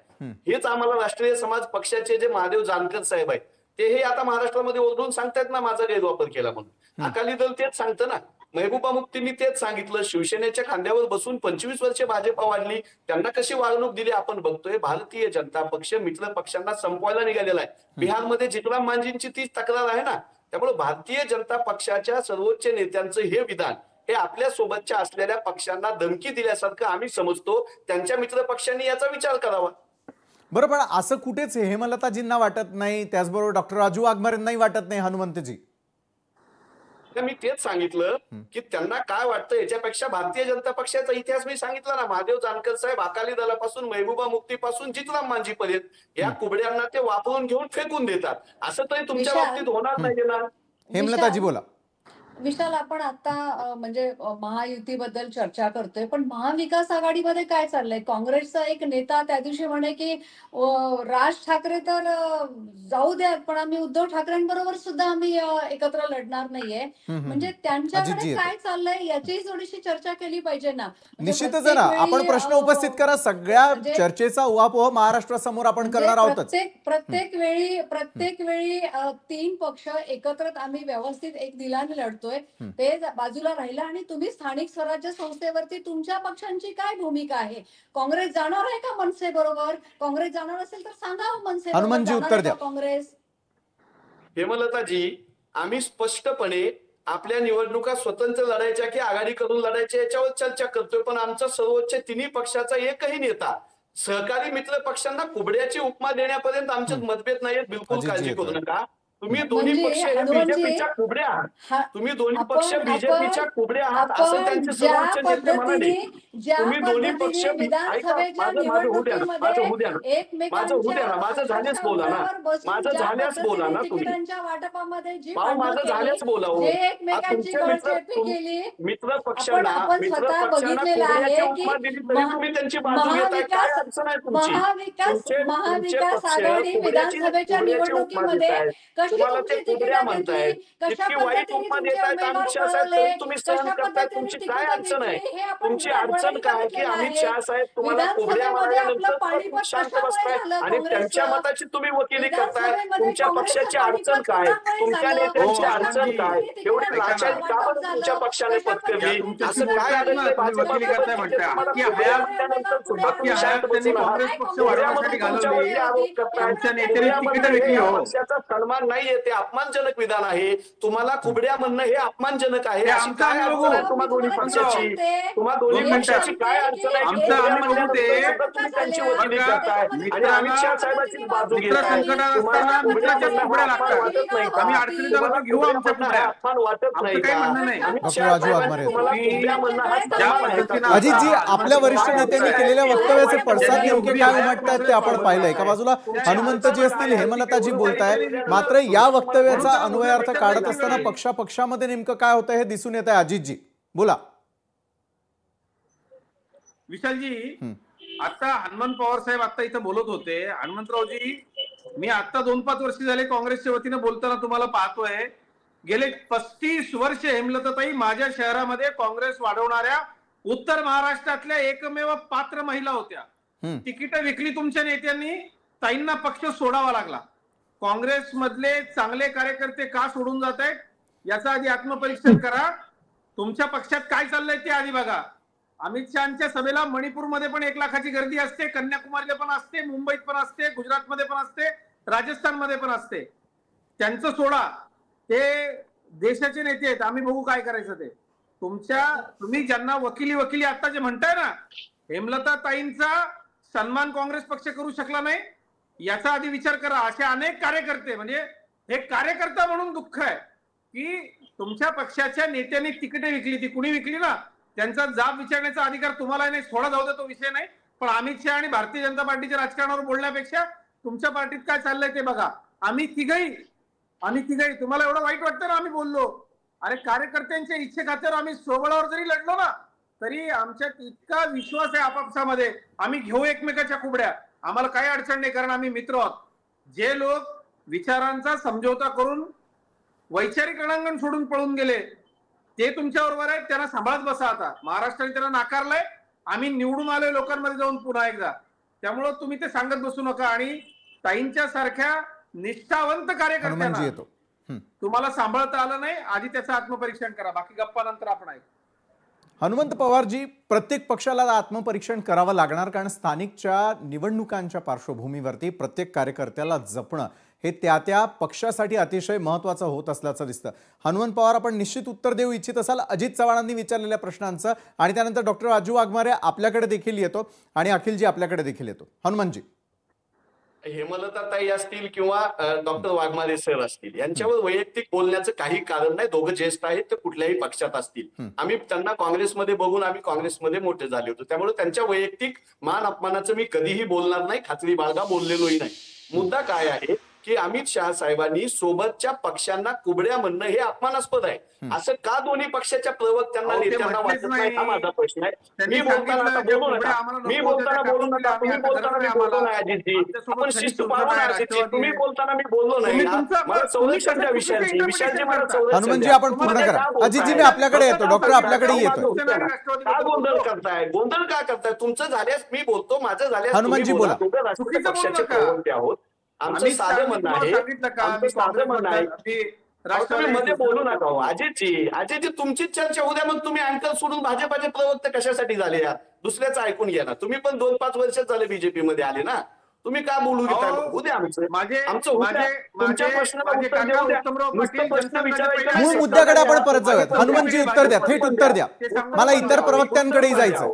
हेच आम्हाला राष्ट्रीय समाज पक्षाचे जे महादेव जानकर साहेब आहेत ते हे आता महाराष्ट्रामध्ये ओरडून सांगतायत ना माझा गैरवापर केला म्हणून. अकाली दल तेच सांगतं ना, महबूबा मुफ्तींनी तेच सांगितलं. शिवसेनेच्या खांद्यावर बसून 25 वर्षे भाजपा वाढली, त्यांना कशी वागणूक दिली आपण बघतोय. भारतीय जनता पक्ष मित्र पक्षांना संपवायला निघालेला आहे. बिहारमध्ये जितराम मांझींची तीच तक्रार आहे ना. त्यामुळे भारतीय जनता पक्षाच्या सर्वोच्च नेत्यांचं हे विधान हे आपल्या सोबतच्या असलेल्या पक्षांना धमकी दिल्यासारखं आम्ही समजतो. त्यांच्या मित्र पक्षांनी याचा विचार करावा.
बरं, पण असं कुठेच हेमलताजींना वाटत नाही, त्याचबरोबर डॉक्टर राजू वाघमारेंनाही वाटत नाही हनुमंतजी?
मी तेच सांगितलं की त्यांना काय वाटतं याच्यापेक्षा भारतीय जनता पक्षाचा इतिहास मी सांगितला ना. महादेव जानकर साहेब अकाली दलापासून महबूबा मुफ्तीपासून जितराम मांझी पर्यंत या कुबड्यांना ते वापरून घेऊन फेकून देतात. असं तरी तुमच्या बाबतीत होणार नाही ना.
हेमलताजी बोला.
विशाल, आपण आता म्हणजे महायुतीबद्दल चर्चा करतोय, पण महाविकास आघाडीमध्ये काय चाललंय? काँग्रेसचा एक नेता त्या दिवशी म्हणे की राज ठाकरे तर जाऊ द्यात, पण आम्ही उद्धव ठाकरेंबरोबर सुद्धा आम्ही एकत्र लढणार नाहीये. म्हणजे त्यांच्याकडे
अजितजी येतो.
काय चाललंय याचीही थोडीशी चर्चा केली पाहिजे ना. म्हणजे
निश्चितच आहे ना.
प्रत्येक
आपण
वेळी,
प्रश्न उपस्थित करा. सगळ्या
म्हणजे
चर्चेचा उहापोह महाराष्ट्रासमोर आपण
म्हणजे
करणार आहोतच.
प्रत्येक वेळी 3 पक्ष एकत्र आम्ही व्यवस्थित एक दिलाने लढतोय, ते बाजूला राहिलं. आणि तुम्ही स्थानिक स्वराज्य संस्थेवरती तुमच्या पक्षांची काय भूमिका आहे? काँग्रेस जाणार आहे का मनसे बरोबर? काँग्रेस जाणार असेल तर सांगा, मनसे बरोबर
हनुमानजी
जाणार
उत्तर
आहे
द्या.
का काँग्रेस?
हेमलताजी, आम्ही स्पष्टपणे आपल्या निवडणुका स्वतंत्र लढायच्या की आघाडी करून लढायच्या याच्यावर चर्चा करतोय, पण आमचा सर्वोच्च तिन्ही पक्षाचा एकही नेता सहकारी मित्र पक्षांना कुबड्याची उपमा देण्यापर्यंत आमच्यात मतभेद नाहीत. बिलकुल
अजितजी
काळजी
येतोय.
करू नका. तुम्ही दोन्ही
म्हणजे
पक्ष हे
हनुमानजी,
बीजेपीच्या कुबड्या आहात. तुम्ही दोन्ही पक्ष
आपण
बीजेपीच्या कुबड्या आहात असं
आपण
त्यांचे
ज्या
सर्वोच्च नेते म्हणाले. तुम्ही दोन्ही पक्ष
पद्धतीने विधानसभेच्या
माझं होऊ द्या ना, माझं होऊ द्या ना, माझं होऊ द्या ना, माझं झाल्याच बोला ना, माझं झाल्याच बोला ना तुम्ही.
तिकिटांच्या वाटपामध्ये जी
भाऊ, माझं झाल्याच बोला हो.
जे एकमेकांची गळचेपी केली,
मित्र पक्षांना
आपण स्वतः बघितलेलं आहे की
तुम्ही त्यांची बाजू घेताय. काय अडचण आहे तुमची?
महाविकास आघाडी विधानसभेच्या निवडणुकीमध्ये कशी
तुम्हाला ते
तुमची
कुबड्या
तिकिटं
म्हणताय,
घेतली, कशा
इतकी वाईट
पद्धतीने
उपमा
तुमचे
देतायत
उमेदवार
अमित शाह साहेब,
पळवले,
तरी तुम्ही सहन
कशा
करताय.
पद्धतीने
तुमची काय
तिकिटं
अडचण आहे?
घेतली, हे आपण
तुमची अडचण काय आहे की अमित शाह साहेब तुम्हाला कुबड्या मारल्यानंतर
पाणीपत
शांत
कशामुळे
बसताय
झालं
आणि त्यांच्या
काँग्रेसचं?
मताची तुम्ही वकिली करताय.
विधानसभेमध्ये
तुमच्या पक्षाची
काँग्रेसचं
अडचण
पाणीपत
काय?
कोणामुळे
तुमच्या
झालं?
नेत्यांची
हो,
अडचण काय?
तिकिटांचं
एवढी लाचारी का बरं
वाटप
तुमच्या
झालं?
पक्षाने
कशा
पत्करली?
पद्धतीने
असं काय आलं
तुम्ही
भाजप
वकिली करताय म्हणताय.
तुम्हाला
की
कुबड्या
हयात-
म्हणल्यानंतर सुद्धा
की
तुम्ही
हयात
शांत
त्यांनी
बसून आहात.
काँग्रेस पक्ष
कुबड्यामध्ये
वाढवण्यासाठी
तुमच्यावरती
घालवली.
आरोप करताय.
तुमच्या नेत्याने तिकीटं विकली हो.
पक्षाचा सन्मान नाहीये, ते अपमानजनक विधान आहे. तुम्हाला कुबड्या म्हणणं हे अपमानजनक आहे.
ते
अशी
आमचं
काय
आम्ही
अडचण आहे
बघू.
तुम्हा दोन्ही पक्षाची? तुम्हा दोन्ही
दोन मिनिटं.
पक्षाची काय अडचण आहे की
आमचं
कुबड्या
आम्ही बघू
म्हणल्यानंतर
ते.
सुद्धा तुम्ही त्यांची वकिली
बघा,
करताय आणि
मित्र-
अमित शाह साहेबांची बाजू
मित्र
घेताय.
संकटात
तुम्हाला
असताना
कुबड्या
मित्राच्या
म्हणणं
कुबड्या
हा अपमान
लागतात.
वाटत नाही का?
आम्ही अडचणीत आलो
तुम्हाला
तर घेऊ
कुबड्या
आमच्या
म्हणणं
कुबड्या.
हा अपमान वाटत
आमचं
नाही
काही
का?
म्हणणं नाही.
अमित
डॉक्टर
शाह
राजू
साहेबांनी
वाघमारे.
तुम्हाला कुबड्या म्हणणं हा
ज्या
सन्मान आहे का?
पद्धतीनं
अजितजी, आपल्या वरिष्ठ नेत्यांनी केलेल्या वक्तव्याचे पडसाद नेमके काय उमटतायत ते आपण पाहिलंय. एका बाजूला हनुमंतजी असतील, हेमलताजी बोलतायत, मात्र या वक्तव्याचा अन्वयार्थ काढत असताना पक्षामध्ये नेमकं काय होतं हे दिसून येत आहे. अजितजी बोला.
विशालजी, आता हनुमंत पवार साहेब आता इथं बोलत होते. हनुमंतरावजी, मी आता 2-5 वर्ष झाले काँग्रेसच्या वतीने बोलताना तुम्हाला पाहतोय. गेले 35 वर्ष हेमलताताई माझ्या शहरामध्ये काँग्रेस वाढवणाऱ्या उत्तर महाराष्ट्रातल्या एकमेव पात्र महिला होत्या. तिकीटं विकली तुमच्या नेत्यांनी, ताईंना पक्ष सोडावा लागला. काँग्रेस मधले चांगले कार्यकर्ते का सोडून जात आहेत याचा आधी आत्मपरीक्षण करा. तुमच्या पक्षात काय चाललंय ते आधी बघा. अमित शहाच्या सभेला मणिपूरमध्ये पण 1 लाखाची गर्दी असते, कन्याकुमारीला पण असते, मुंबईत पण असते, गुजरातमध्ये पण असते, राजस्थानमध्ये पण असते. त्यांचं सोडा, ते देशाचे नेते आहेत. आम्ही बघू काय करायचं ते. तुम्ही ज्यांना वकिली आता जे म्हणताय ना, हेमलता ताईंचा सन्मान काँग्रेस पक्ष करू शकला नाही याचा आधी विचार करा. असे अनेक कार्यकर्ते, म्हणजे हे कार्यकर्ता म्हणून दुःख आहे की तुमच्या पक्षाच्या नेत्यांनी तिकिटे विकली. ती कुणी विकली ना, त्यांचा जाब विचारण्याचा अधिकार तुम्हाला नाही. सोडा जाऊ दे, तो विषय नाही. पण अमित शहा आणि भारतीय जनता पार्टीच्या राजकारणावर बोलण्यापेक्षा तुमच्या पार्टीत काय चाललंय ते बघा. आम्ही तिघही तुम्हाला एवढं वाईट वाटतं ना आम्ही बोललो. अरे कार्यकर्त्यांच्या इच्छेखातर आम्ही स्वबळावर जरी लढलो ना तरी आमच्यात इतका विश्वास आहे आपापसामध्ये, आम्ही घेऊ एकमेकाच्या कुबड्या. आम्हाला काही अडचण नाही, कारण आम्ही मित्र आहोत. जे लोक विचारांचा समझोता करून वैचारिक रणांगण सोडून पळून गेले ते तुमच्या बरोबर आहेत, त्यांना सांभाळत बसा. आता महाराष्ट्राने त्यांना नाकारलंय, आम्ही निवडून आलोय लोकांमध्ये जाऊन पुन्हा एकदा. त्यामुळं तुम्ही ते सांगत बसू नका. आणि ताईंच्या सारख्या निष्ठावंत कार्यकर्त्यांना तुम्हाला सांभाळता आलं नाही, आधी त्याचं आत्मपरीक्षण करा. बाकी गप्पा नंतर आपण ऐकू.
हनुमंत पवारजी, प्रत्येक पक्षाला आत्मपरीक्षण करावं लागणार, कारण स्थानिकच्या निवडणुकांच्या पार्श्वभूमीवरती प्रत्येक कार्यकर्त्याला जपणं हे त्या पक्षासाठी अतिशय महत्त्वाचं होत असल्याचं दिसतं. हनुमंत पवार, आपण निश्चित उत्तर देऊ इच्छित असाल अजित चव्हाणांनी विचारलेल्या प्रश्नांचं, आणि त्यानंतर डॉक्टर राजू वाघमारे आपल्याकडे देखील येतो आणि अखिलजी आपल्याकडे देखील येतो. हनुमंतजी.
हेमलताताई असतील किंवा डॉक्टर वाघमारे सर असतील, यांच्यावर वैयक्तिक बोलण्याचं काही कारण नाही. दोघं ज्येष्ठ आहेत, ते कुठल्याही पक्षात असतील. आम्ही त्यांना काँग्रेसमध्ये बघून आम्ही काँग्रेसमध्ये मोठे झाले होतो. त्यामुळे त्यांच्या वैयक्तिक मान अपमानाचं मी कधीही बोलणार नाही, खात्री बाळगा बोललेलोही नाही. मुद्दा काय आहे, की अमित शहा साहेबांनी सोबतच्या पक्षांना कुबड्या म्हणणं हे अपमानास्पद आहे. असं का दोन्ही पक्षाच्या प्रवक्त्यांना नेत्यांना वाटत नाही हा माझा प्रश्न आहे. मी बोलताना आता बोलू नका, मी बोलताना बोलू नका, तुम्ही बोलताना मी बोललो नाही अजितजी, आपण शिस्त पाळू नये अजितजी. तुम्ही बोलताना मी बोललो नाही ना, मला संरक्षणच्या विषयाची मला
हनुमानजी आपण पूर्ण करा. अजितजी मी आपल्याकडे येतो, डॉक्टर आपल्याकडे येतो.
का गोंधळ करताय, गोंधळ का करताय? तुमचं झाल्यास मी बोलतो, माझं झाल्यास
हनुमानजी बोला.
राष्ट्रीय पक्षाचे प्रवक्ते आहोत. आमचं साधं म्हणणं आहे, आमचं साधं म्हणणं आहे, राष्ट्रवादी मध्ये बोलू नका हो. अजयजी तुमचीच चर्चा उद्या, मग तुम्ही अँकर सोडून भाजपाचे प्रवक्ते कशासाठी झाले यार? दुसऱ्याचं ऐकून घ्या ना. तुम्ही पण 2-5 वर्ष झाले बीजेपी मध्ये आले ना, तुम्ही का बोलू घेता? उद्या आमचं तुमच्या प्रश्नाला उत्तर देऊ द्या. नुसतं प्रश्न विचारायचा
मूळ मुद्द्याकडे आपण परत जाऊयात. हनुमानजी उत्तर द्या, थेट उत्तर द्या. मला इतर प्रवक्त्यांकडेही जायचं.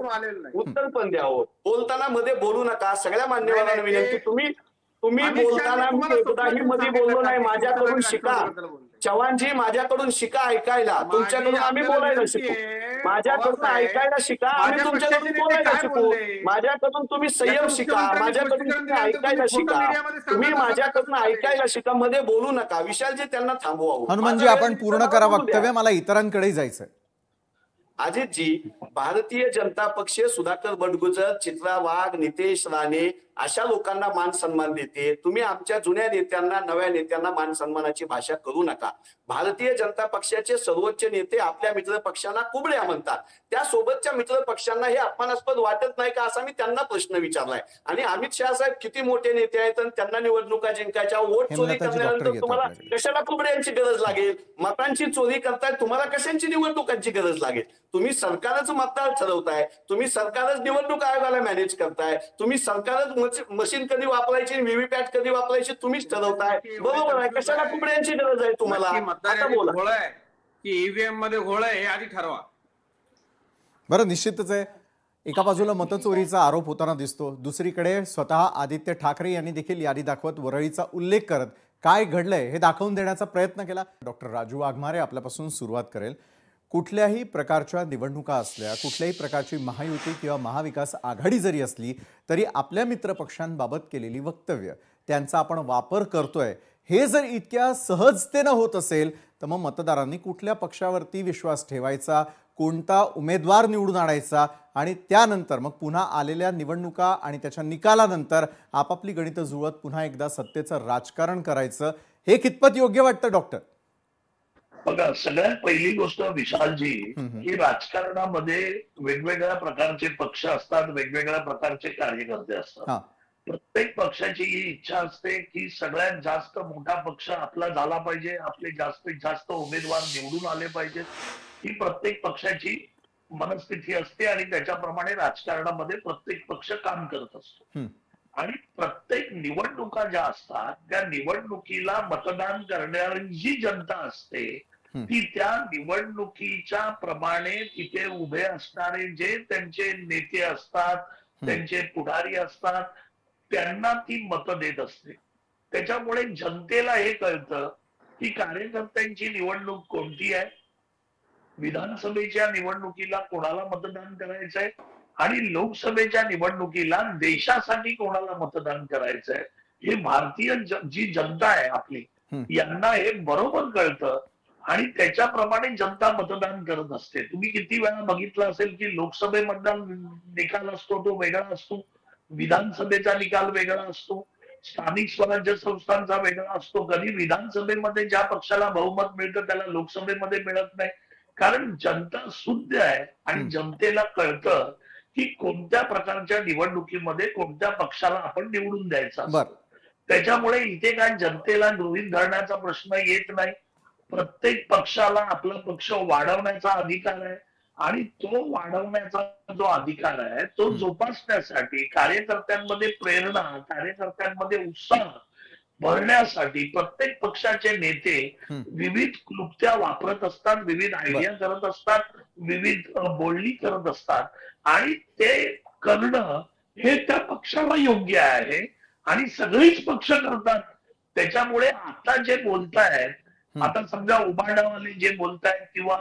उत्तर पण द्या हो. बोलताना मध्ये बोलू नका. सगळ्या मान्यवरांना विनंती, तुम्ही बोलताना मी एकदाही मध्ये बोललो नाही. माझ्याकडून शिका चव्हाणजी, माझ्याकडून शिका ऐकायला. तुमच्याकडून आम्ही बोलायला शिकू. माझ्याकडून ऐकायला शिका, आम्ही तुमच्याकडून बोलायला शिकू. माझ्याकडून तुम्ही संयम शिका, माझ्याकडून तुम्ही ऐकायला शिका. तुम्ही माझ्याकडून ऐकायला शिका, मध्ये बोलू नका. विशालजी त्यांना थांबवा.
हनुमानजी आपण पूर्ण करा वक्तव्य, मला इतरांकडेही जायचंय.
अजितजी, भारतीय जनता पक्ष सुधाकर बडगुजर, चित्रा वाघ, नितेश राणे अशा लोकांना मान सन्मान देते. तुम्ही आमच्या जुन्या नेत्यांना, नव्या नेत्यांना मान सन्मानाची भाषा करू नका. भारतीय जनता पक्षाचे सर्वोच्च नेते आपल्या मित्र पक्षांना कुबड्या म्हणतात. त्या सोबतच्या मित्र पक्षांना हे अपमानास्पद वाटत नाही का, असा मी त्यांना प्रश्न विचारलाय. आणि अमित शहा साहेब किती मोठे नेते आहेत आणि त्यांना निवडणुका जिंकायच्या, वोट चोरी करण्यानंतर तुम्हाला कशाला कुबड्यांची गरज लागेल? मतांची चोरी करताय, तुम्हाला कशांची निवडणुकांची गरज लागेल? तुम्ही सरकारच मतदार ठरवताय, तुम्ही सरकारच निवडणूक आयोगाला मॅनेज करताय, तुम्ही सरकारच मशीन कधी वापरायची, व्हीव्हीपॅट कधी वापरायची तुम्हीच ठरवताय. बरोबर आहे, कशाला कुबड्यांची गरज आहे तुम्हाला? आता बोला
घोळ आहे की ईव्हीएम मध्ये घोळ आहे हे आधी ठरवा.
बरं, निश्चितच आहे. एका बाजूला मतचोरीचा आरोप होताना दिसतो, दुसरीकडे स्वतः आदित्य ठाकरे यांनी देखील यादी दाखवत वरळीचा उल्लेख करत काय घडलंय हे दाखवून देण्याचा प्रयत्न केला. डॉक्टर राजू वाघमारे आपल्यापासून सुरुवात करेल. कुठल्याही प्रकारच्या निवडणुका असल्या, कुठल्याही प्रकारची महायुती किंवा महाविकास आघाडी जरी असली तरी आपल्या मित्रपक्षांबाबत केलेली वक्तव्य, त्यांचा आपण वापर करतोय, हे जर इतक्या सहजतेनं होत असेल तर मग मतदारांनी कुठल्या पक्षावरती विश्वास ठेवायचा, कोणता उमेदवार निवडून आणायचा आणि त्यानंतर मग पुन्हा आलेल्या निवडणुका आणि त्याच्या निकालानंतर आपापली गणितं जुळवत पुन्हा एकदा सत्तेचं राजकारण करायचं, हे कितपत योग्य वाटतं डॉक्टर?
बघा, सगळ्यात पहिली गोष्ट विशालजी, की राजकारणामध्ये वेगवेगळ्या प्रकारचे पक्ष असतात, वेगवेगळ्या प्रकारचे कार्यकर्ते असतात. प्रत्येक पक्षाची ही इच्छा असते की सगळ्यात जास्त मोठा पक्ष आपला झाला पाहिजे, आपले जास्तीत जास्त उमेदवार निवडून आले पाहिजेत. ही प्रत्येक पक्षाची मनस्थिती असते आणि त्याच्याप्रमाणे राजकारणामध्ये प्रत्येक पक्ष काम करत असतो. आणि प्रत्येक निवडणुका ज्या असतात त्या निवडणुकीला मतदान करणारी जी जनता असते ती त्या निवडणुकीच्या प्रमाणे तिथे उभे असणारे जे त्यांचे नेते असतात, त्यांचे पुढारी असतात, त्यांना ती मतं देत असते. त्याच्यामुळे जनतेला हे कळतं की कार्यकर्त्यांची निवडणूक कोणती आहे, विधानसभेच्या निवडणुकीला कोणाला मतदान करायचंय आणि लोकसभेच्या निवडणुकीला देशासाठी कोणाला मतदान करायचंय. हे भारतीय जी जनता आहे आपली, यांना हे बरोबर कळतं आणि त्याच्याप्रमाणे जनता मतदान करत असते. तुम्ही किती वेळा बघितलं असेल की लोकसभेमधला निकाल असतो तो वेगळा असतो, विधानसभेचा निकाल वेगळा असतो, स्थानिक स्वराज्य संस्थांचा वेगळा असतो. कधी विधानसभेमध्ये ज्या पक्षाला बहुमत मिळतं त्याला लोकसभेमध्ये मिळत नाही, कारण जनता शुद्ध आहे आणि जनतेला कळतं की कोणत्या प्रकारच्या निवडणुकीमध्ये कोणत्या पक्षाला आपण निवडून द्यायचा. त्याच्यामुळे इथे काय जनतेला गृहीत धरण्याचा प्रश्न येत नाही. प्रत्येक पक्षाला आपला पक्ष वाढवण्याचा अधिकार आहे आणि तो वाढवण्याचा जो अधिकार आहे तो जोपासण्यासाठी कार्यकर्त्यांमध्ये प्रेरणा, कार्यकर्त्यांमध्ये उत्साह भरण्यासाठी प्रत्येक पक्षाचे नेते विविध क्लुप्त्या वापरत असतात, विविध आयडिया करत असतात, विविध बोलणी करत असतात आणि ते करणं हे त्या पक्षाला योग्य आहे आणि सगळीच पक्ष करतात. त्याच्यामुळे आता जे बोलतायत, आता समजा उभाटावाले जे बोलतायत किंवा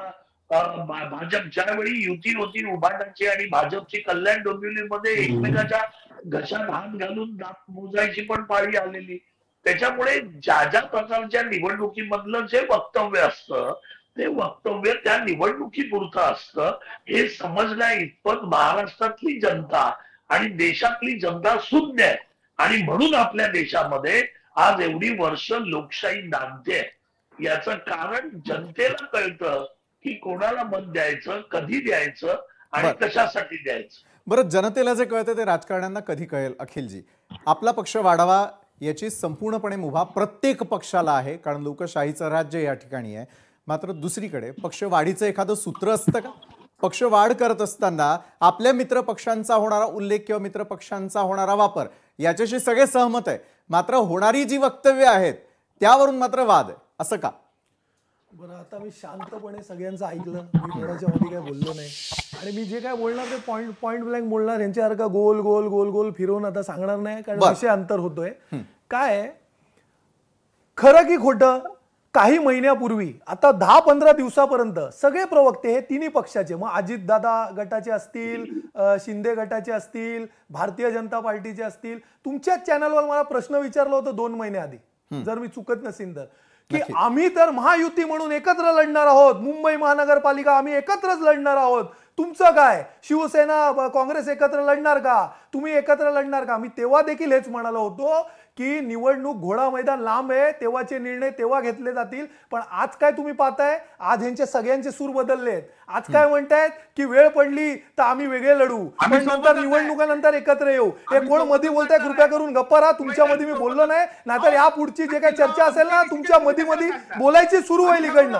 भाजप ज्यावेळी युती होती उभाटाची आणि भाजपची कल्याण डोंबिवलीमध्ये एकमेकाच्या घशात हात घालून दात मोजायची पण पाळी आलेली. त्याच्यामुळे ज्या ज्या प्रकारच्या निवडणुकीमधलं जे वक्तव्य असतं ते वक्तव्य त्या निवडणुकीपुरतं असतं हे समजण्या इतपत महाराष्ट्रातली जनता आणि देशातली जनता शून्य आहे. आणि म्हणून आपल्या देशामध्ये आज एवढी वर्ष लोकशाही नांदते. याचं कारण जनतेला कळतं की कोणाला मत द्यायचं, कधी द्यायचं आणि कशासाठी द्यायचं.
बरं, जनतेला जे कळतं ते राजकारण्यांना कधी कळेल? अखिलजी, आपला पक्ष वाढावा याची संपूर्णपणे मुभा प्रत्येक पक्षाला आहे, कारण लोकशाहीचं राज्य या ठिकाणी आहे. मात्र दुसरीकडे पक्ष वाढीचं एखादं सूत्र असतं का? पक्ष वाढ करत असताना आपल्या मित्र पक्षांचा होणारा उल्लेख किंवा मित्र पक्षांचा होणारा वापर याच्याशी सगळे सहमत आहे, मात्र होणारी जी वक्तव्य आहेत त्यावरून मात्र वाद आहे, असं का?
बरं, आता मी शांतपणे सगळ्यांचं ऐकलं, मी कोणाच्या मध्ये काय बोललो नाही आणि मी जे काय बोलणार ते पॉइंट ब्लँक बोलणार. यांच्यासारखा गोल गोल गोल गोल फिरवून आता सांगणार नाही, कारण विषय अंतर होतोय. काय खरं की खोटं? काही महिन्यापूर्वी, आता 10-15 दिवसापर्यंत सगळे प्रवक्ते हे तिन्ही पक्षाचे, मग अजितदादा गटाचे असतील, शिंदे गटाचे असतील, भारतीय जनता पार्टीचे असतील, तुमच्याच चॅनलवर मला प्रश्न विचारला होता 2 महिन्याआधी, जर मी चुकत नसेल तर, की आम्ही तर महायुती म्हणून एकत्र लढणार आहोत, मुंबई महानगरपालिका आम्ही एकत्रच लढणार आहोत, तुमचं काय? शिवसेना काँग्रेस एकत्र लढणार का? तुम्ही एकत्र लढणार का? मी तेव्हा देखील हेच म्हणालो होतो की निवडणूक घोडा मैदान लांब आहे, तेव्हाचे निर्णय तेव्हा घेतले जातील. पण आज काय तुम्ही पाहताय, आज ह्यांचे सगळ्यांचे सूर बदललेत. आज काय म्हणतायत की वेळ पडली तर आम्ही वेगळे लढू, पण नंतर निवडणुकानंतर एकत्र येऊ. हे कोण मध्ये बोलताय? कृपया करून गप्पा राहा. तुमच्या मध्ये मी बोललो नाही, नाहीतर या पुढची जे काही चर्चा असेल ना तुमच्या मध्ये बोलायची सुरू होईल इकडनं.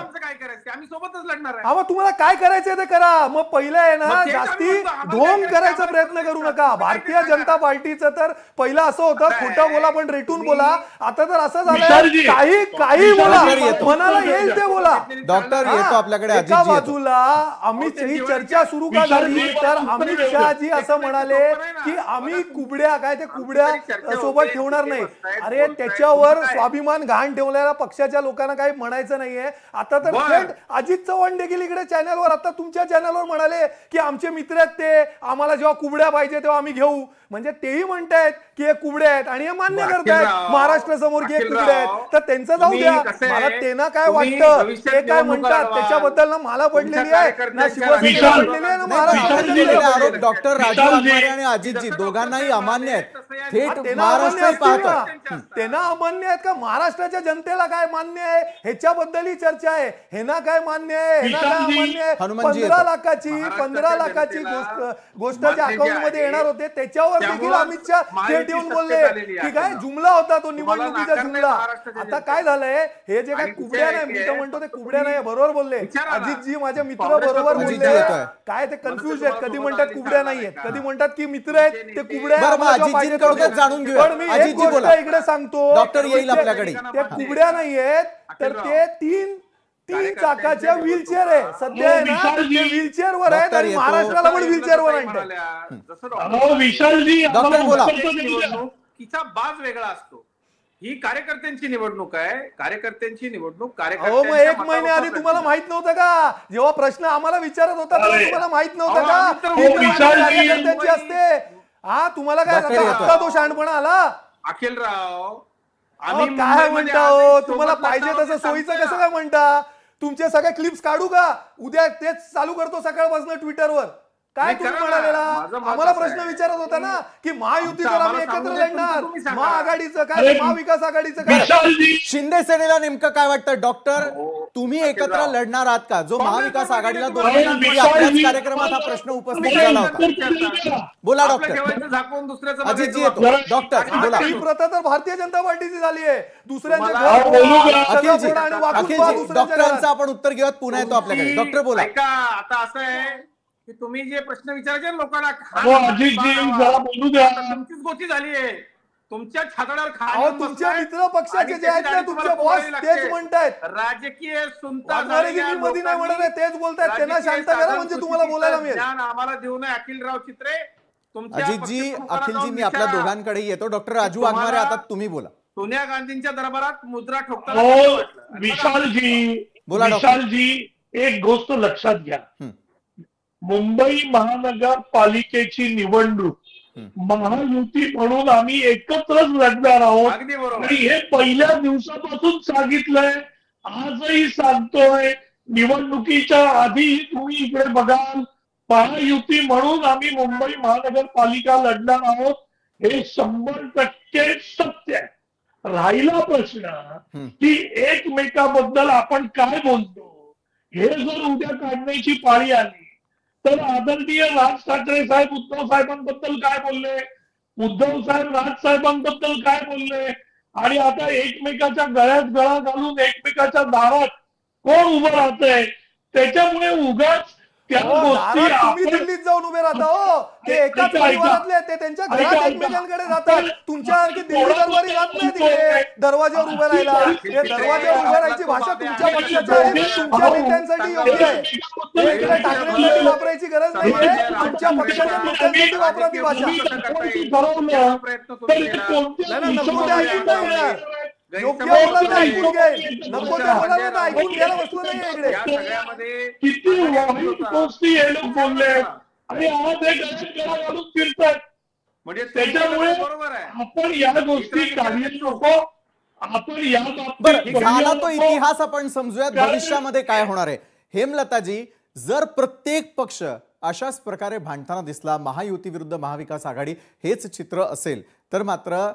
हा, मग तुम्हाला काय करायचंय ते करा. मग पहिलं आहे ना, जास्ती ढोंग करायचा प्रयत्न करू नका. भारतीय जनता पार्टीचं तर पहिलं असं होतं, खोटं बोला पण रेटून बोला. आता तर असं झालंय, काही बोला, मनाला येईल ते बोला.
डॉक्टर येतो आपल्याकडे.
एका बाजूला अमित ही चर्चा सुरू का झाली तर अमित शहाजी असं म्हणाले की आम्ही कुबड्या, काय ते कुबड्या सोबत ठेवणार नाही. अरे त्याच्यावर स्वाभिमान घाण ठेवलेल्या पक्षाच्या लोकांना काही म्हणायचं नाहीये. आता तर थेट अजित चव्हाण देखील इकडे चॅनलवर, आता तुमच्या चॅनलवर म्हणाले की आमचे मित्र आहेत ते, आम्हाला जेव्हा कुबड्या पाहिजे तेव्हा आम्ही घेऊ. म्हणजे तेही म्हणतायत की हे कुबडे आहेत आणि हे मान्य करतायत महाराष्ट्र समोर की हे कुबडे आहेत. तर त्यांचं जाऊ द्या, मला त्यांना काय वाटतं ते काय म्हणतात त्याच्याबद्दल ना मला पडलेली आहे ना शिवसेनेला पडलेली आहे ना महाराष्ट्र.
डॉक्टर राजू वाघमारे आणि अजितजी दोघांनाही अमान्य आहेत. थेट महाराष्ट्रात पाहतो
त्यांना अमान्य आहेत का? महाराष्ट्राच्या जनतेला काय मान्य आहे ह्याच्याबद्दलही चर्चा आहे. हेना काय मान्य आहे, हेना काय अमान्य आहे? 15 लाखाची गोष्ट ज्या अकाउंट मध्ये येणार होते त्याच्यावर देखील अमित शहा थेट येऊन बोलले की काय जुमला होता तो, निवडणुकीचा जुमला. आता काय झालंय, हे जे काय कुबड्या नाही, मी तर म्हणतो ते कुबड्या नाही, बरोबर बोलले अजितजी, माझे मित्र बरोबर बोलले. काय ते कन्फ्युज आहेत, कधी म्हणतात कुबड्या नाहीयेत, कधी म्हणतात की मित्र आहेत ते कुबड्या.
जाणून घेऊ.
पण मी एक गोष्ट इकडे सांगतो,
डॉक्टर येईल आपल्याकडे.
ते कुबड्या नाहीयेत तर ते तीन चाकाच्या व्हीलचेअर आहे सध्या, आहे ना, व्हीलचेअर वर आहेत आणि महाराष्ट्राला पण व्हीलचेअर वर आणतात.
डॉक्टर बोला.
निवडणुकीचा बाज वेगळा असतो, ही कार्यकर्त्यांची निवडणूक आहे. कार्यकर्त्यांची निवडणूक
मग 1 महिन्याआधी तुम्हाला माहित नव्हतं का? जेव्हा प्रश्न आम्हाला विचारत होता तेव्हा तुम्हाला माहित नव्हतं का कार्यकर्त्यांची असते? हा, तुम्हाला काय आता तो शहाणपणा आला?
अखिलराव
काय म्हणता हो, तुम्हाला पाहिजे तसं सोयीचं कसं काय म्हणता? तुमचे सगळे क्लिप्स काढू का? उद्या तेच चालू करतो सकाळपासून ट्विटरवर. काय तुम्ही म्हणालेला? आम्हाला प्रश्न विचारत होता ना की महायुती तर आम्ही एकत्र लढणार, महाआघाडीचं काय, महाविकास आघाडीचं काय?
शिंदे सेनेला नेमकं काय वाटतं? डॉक्टर, तुम्ही एकत्र लढणार आहात का? जो महाविकास आघाडीला 2 महिन्यांपूर्वी आपल्याच कार्यक्रमात हा प्रश्न उपस्थित झाला होता. बोला डॉक्टर. अजितजी येतो. डॉक्टर बोला.
ही प्रथा तर भारतीय जनता पार्टीची झाली आहे. दुसऱ्यांच्या
डॉक्टरांचं आपण उत्तर घेऊयात, पुन्हा येतो आपल्याकडे. डॉक्टर बोला.
आता असं आहे की तुम्ही जे प्रश्न विचारायचे लोकांना, तुमचीच गोष्टी झाली आहे, तुमच्या छातड्यावर खाली
तुमच्या मित्र पक्षाचे जे आहेत ना, तुमचे बॉस तेच म्हणतायत.
राजकीय
मध्ये नाही म्हणत, तेच बोलतायत. त्यांना शांत करा म्हणजे तुम्हाला बोलायला मिळेल.
आम्हाला देऊ नये. अखिलराव चित्रे,
अजितजी, अखिलजी, मी आपल्या दोघांकडे येतो. डॉक्टर राजू वाघमारे, आता तुम्ही बोला.
सोनिया गांधींच्या दरबारात मुद्रा ठोकताना
विशालजी, एक गोष्ट लक्षात घ्या, मुंबई महानगरपालिकेची निवडणूक महायुती म्हणून आम्ही एकत्रच लढणार आहोत.
अगदी बरोबर.
आणि हे पहिल्या दिवसापासून सांगितलंय, आजही सांगतोय. निवडणुकीच्या आधी तुम्ही इकडे बघाल, महायुती म्हणून आम्ही मुंबई महानगरपालिका लढणार आहोत. हे 100% सत्य आहे. राहिला प्रश्न की एकमेकाबद्दल आपण काय बोलतो, हे जर उद्या काढण्याची पाळी आली तर आदरणीय राज ठाकरे साहेब उद्धव साहेबांबद्दल काय बोलले, उद्धव साहेब राज साहेबांबद्दल काय बोलले, आणि आता एकमेकाच्या गळ्यात गळा घालून एकमेकाच्या दारात कोण उभं राहतंय. त्याच्यामुळे उगाच त्या गोष्टी
तुम्ही दिल्लीत जाऊन उभे राहता हो, ते एकाच परिवारातले, ते त्यांच्या घरात एकमेकांकडे जातात. तुमच्यासारखी दिल्ली दरबारी जात नाही तिकडे दरवाज्यावर उभे राहायला. दरवाज्यावर उभे राहायची भाषा तुमच्या पक्षाच्या आहे, तुमच्या नेत्यांसाठी योग्य आहे. इकडे ठाकरेंसाठी वापरायची गरज नाहीये, तुमच्या पक्षाच्या नेत्यांसाठी वापरा ती भाषा. नाही नको ते ऐकून नाही घेणार. योग्य बोलायला ऐकून घेईल, नको ते बोलायला ऐकून घ्यायला बसलो नाही इकडे.
किती वाईट गोष्टी हे लोक बोलले आणि आज एक गळा घालून फिरतात.
म्हणजे
त्याच्यामुळे आपण या गोष्टी कार्य नको. आपण या
बरं, झाला तो इतिहास आपण समजूयात, भविष्यामध्ये काय होणार आहे. हेमलताजी, जर प्रत्येक पक्ष अशाच प्रकारे भांडताना दिसला, महायुती विरुद्ध महाविकास आघाडी हेच चित्र असेल, तर मात्र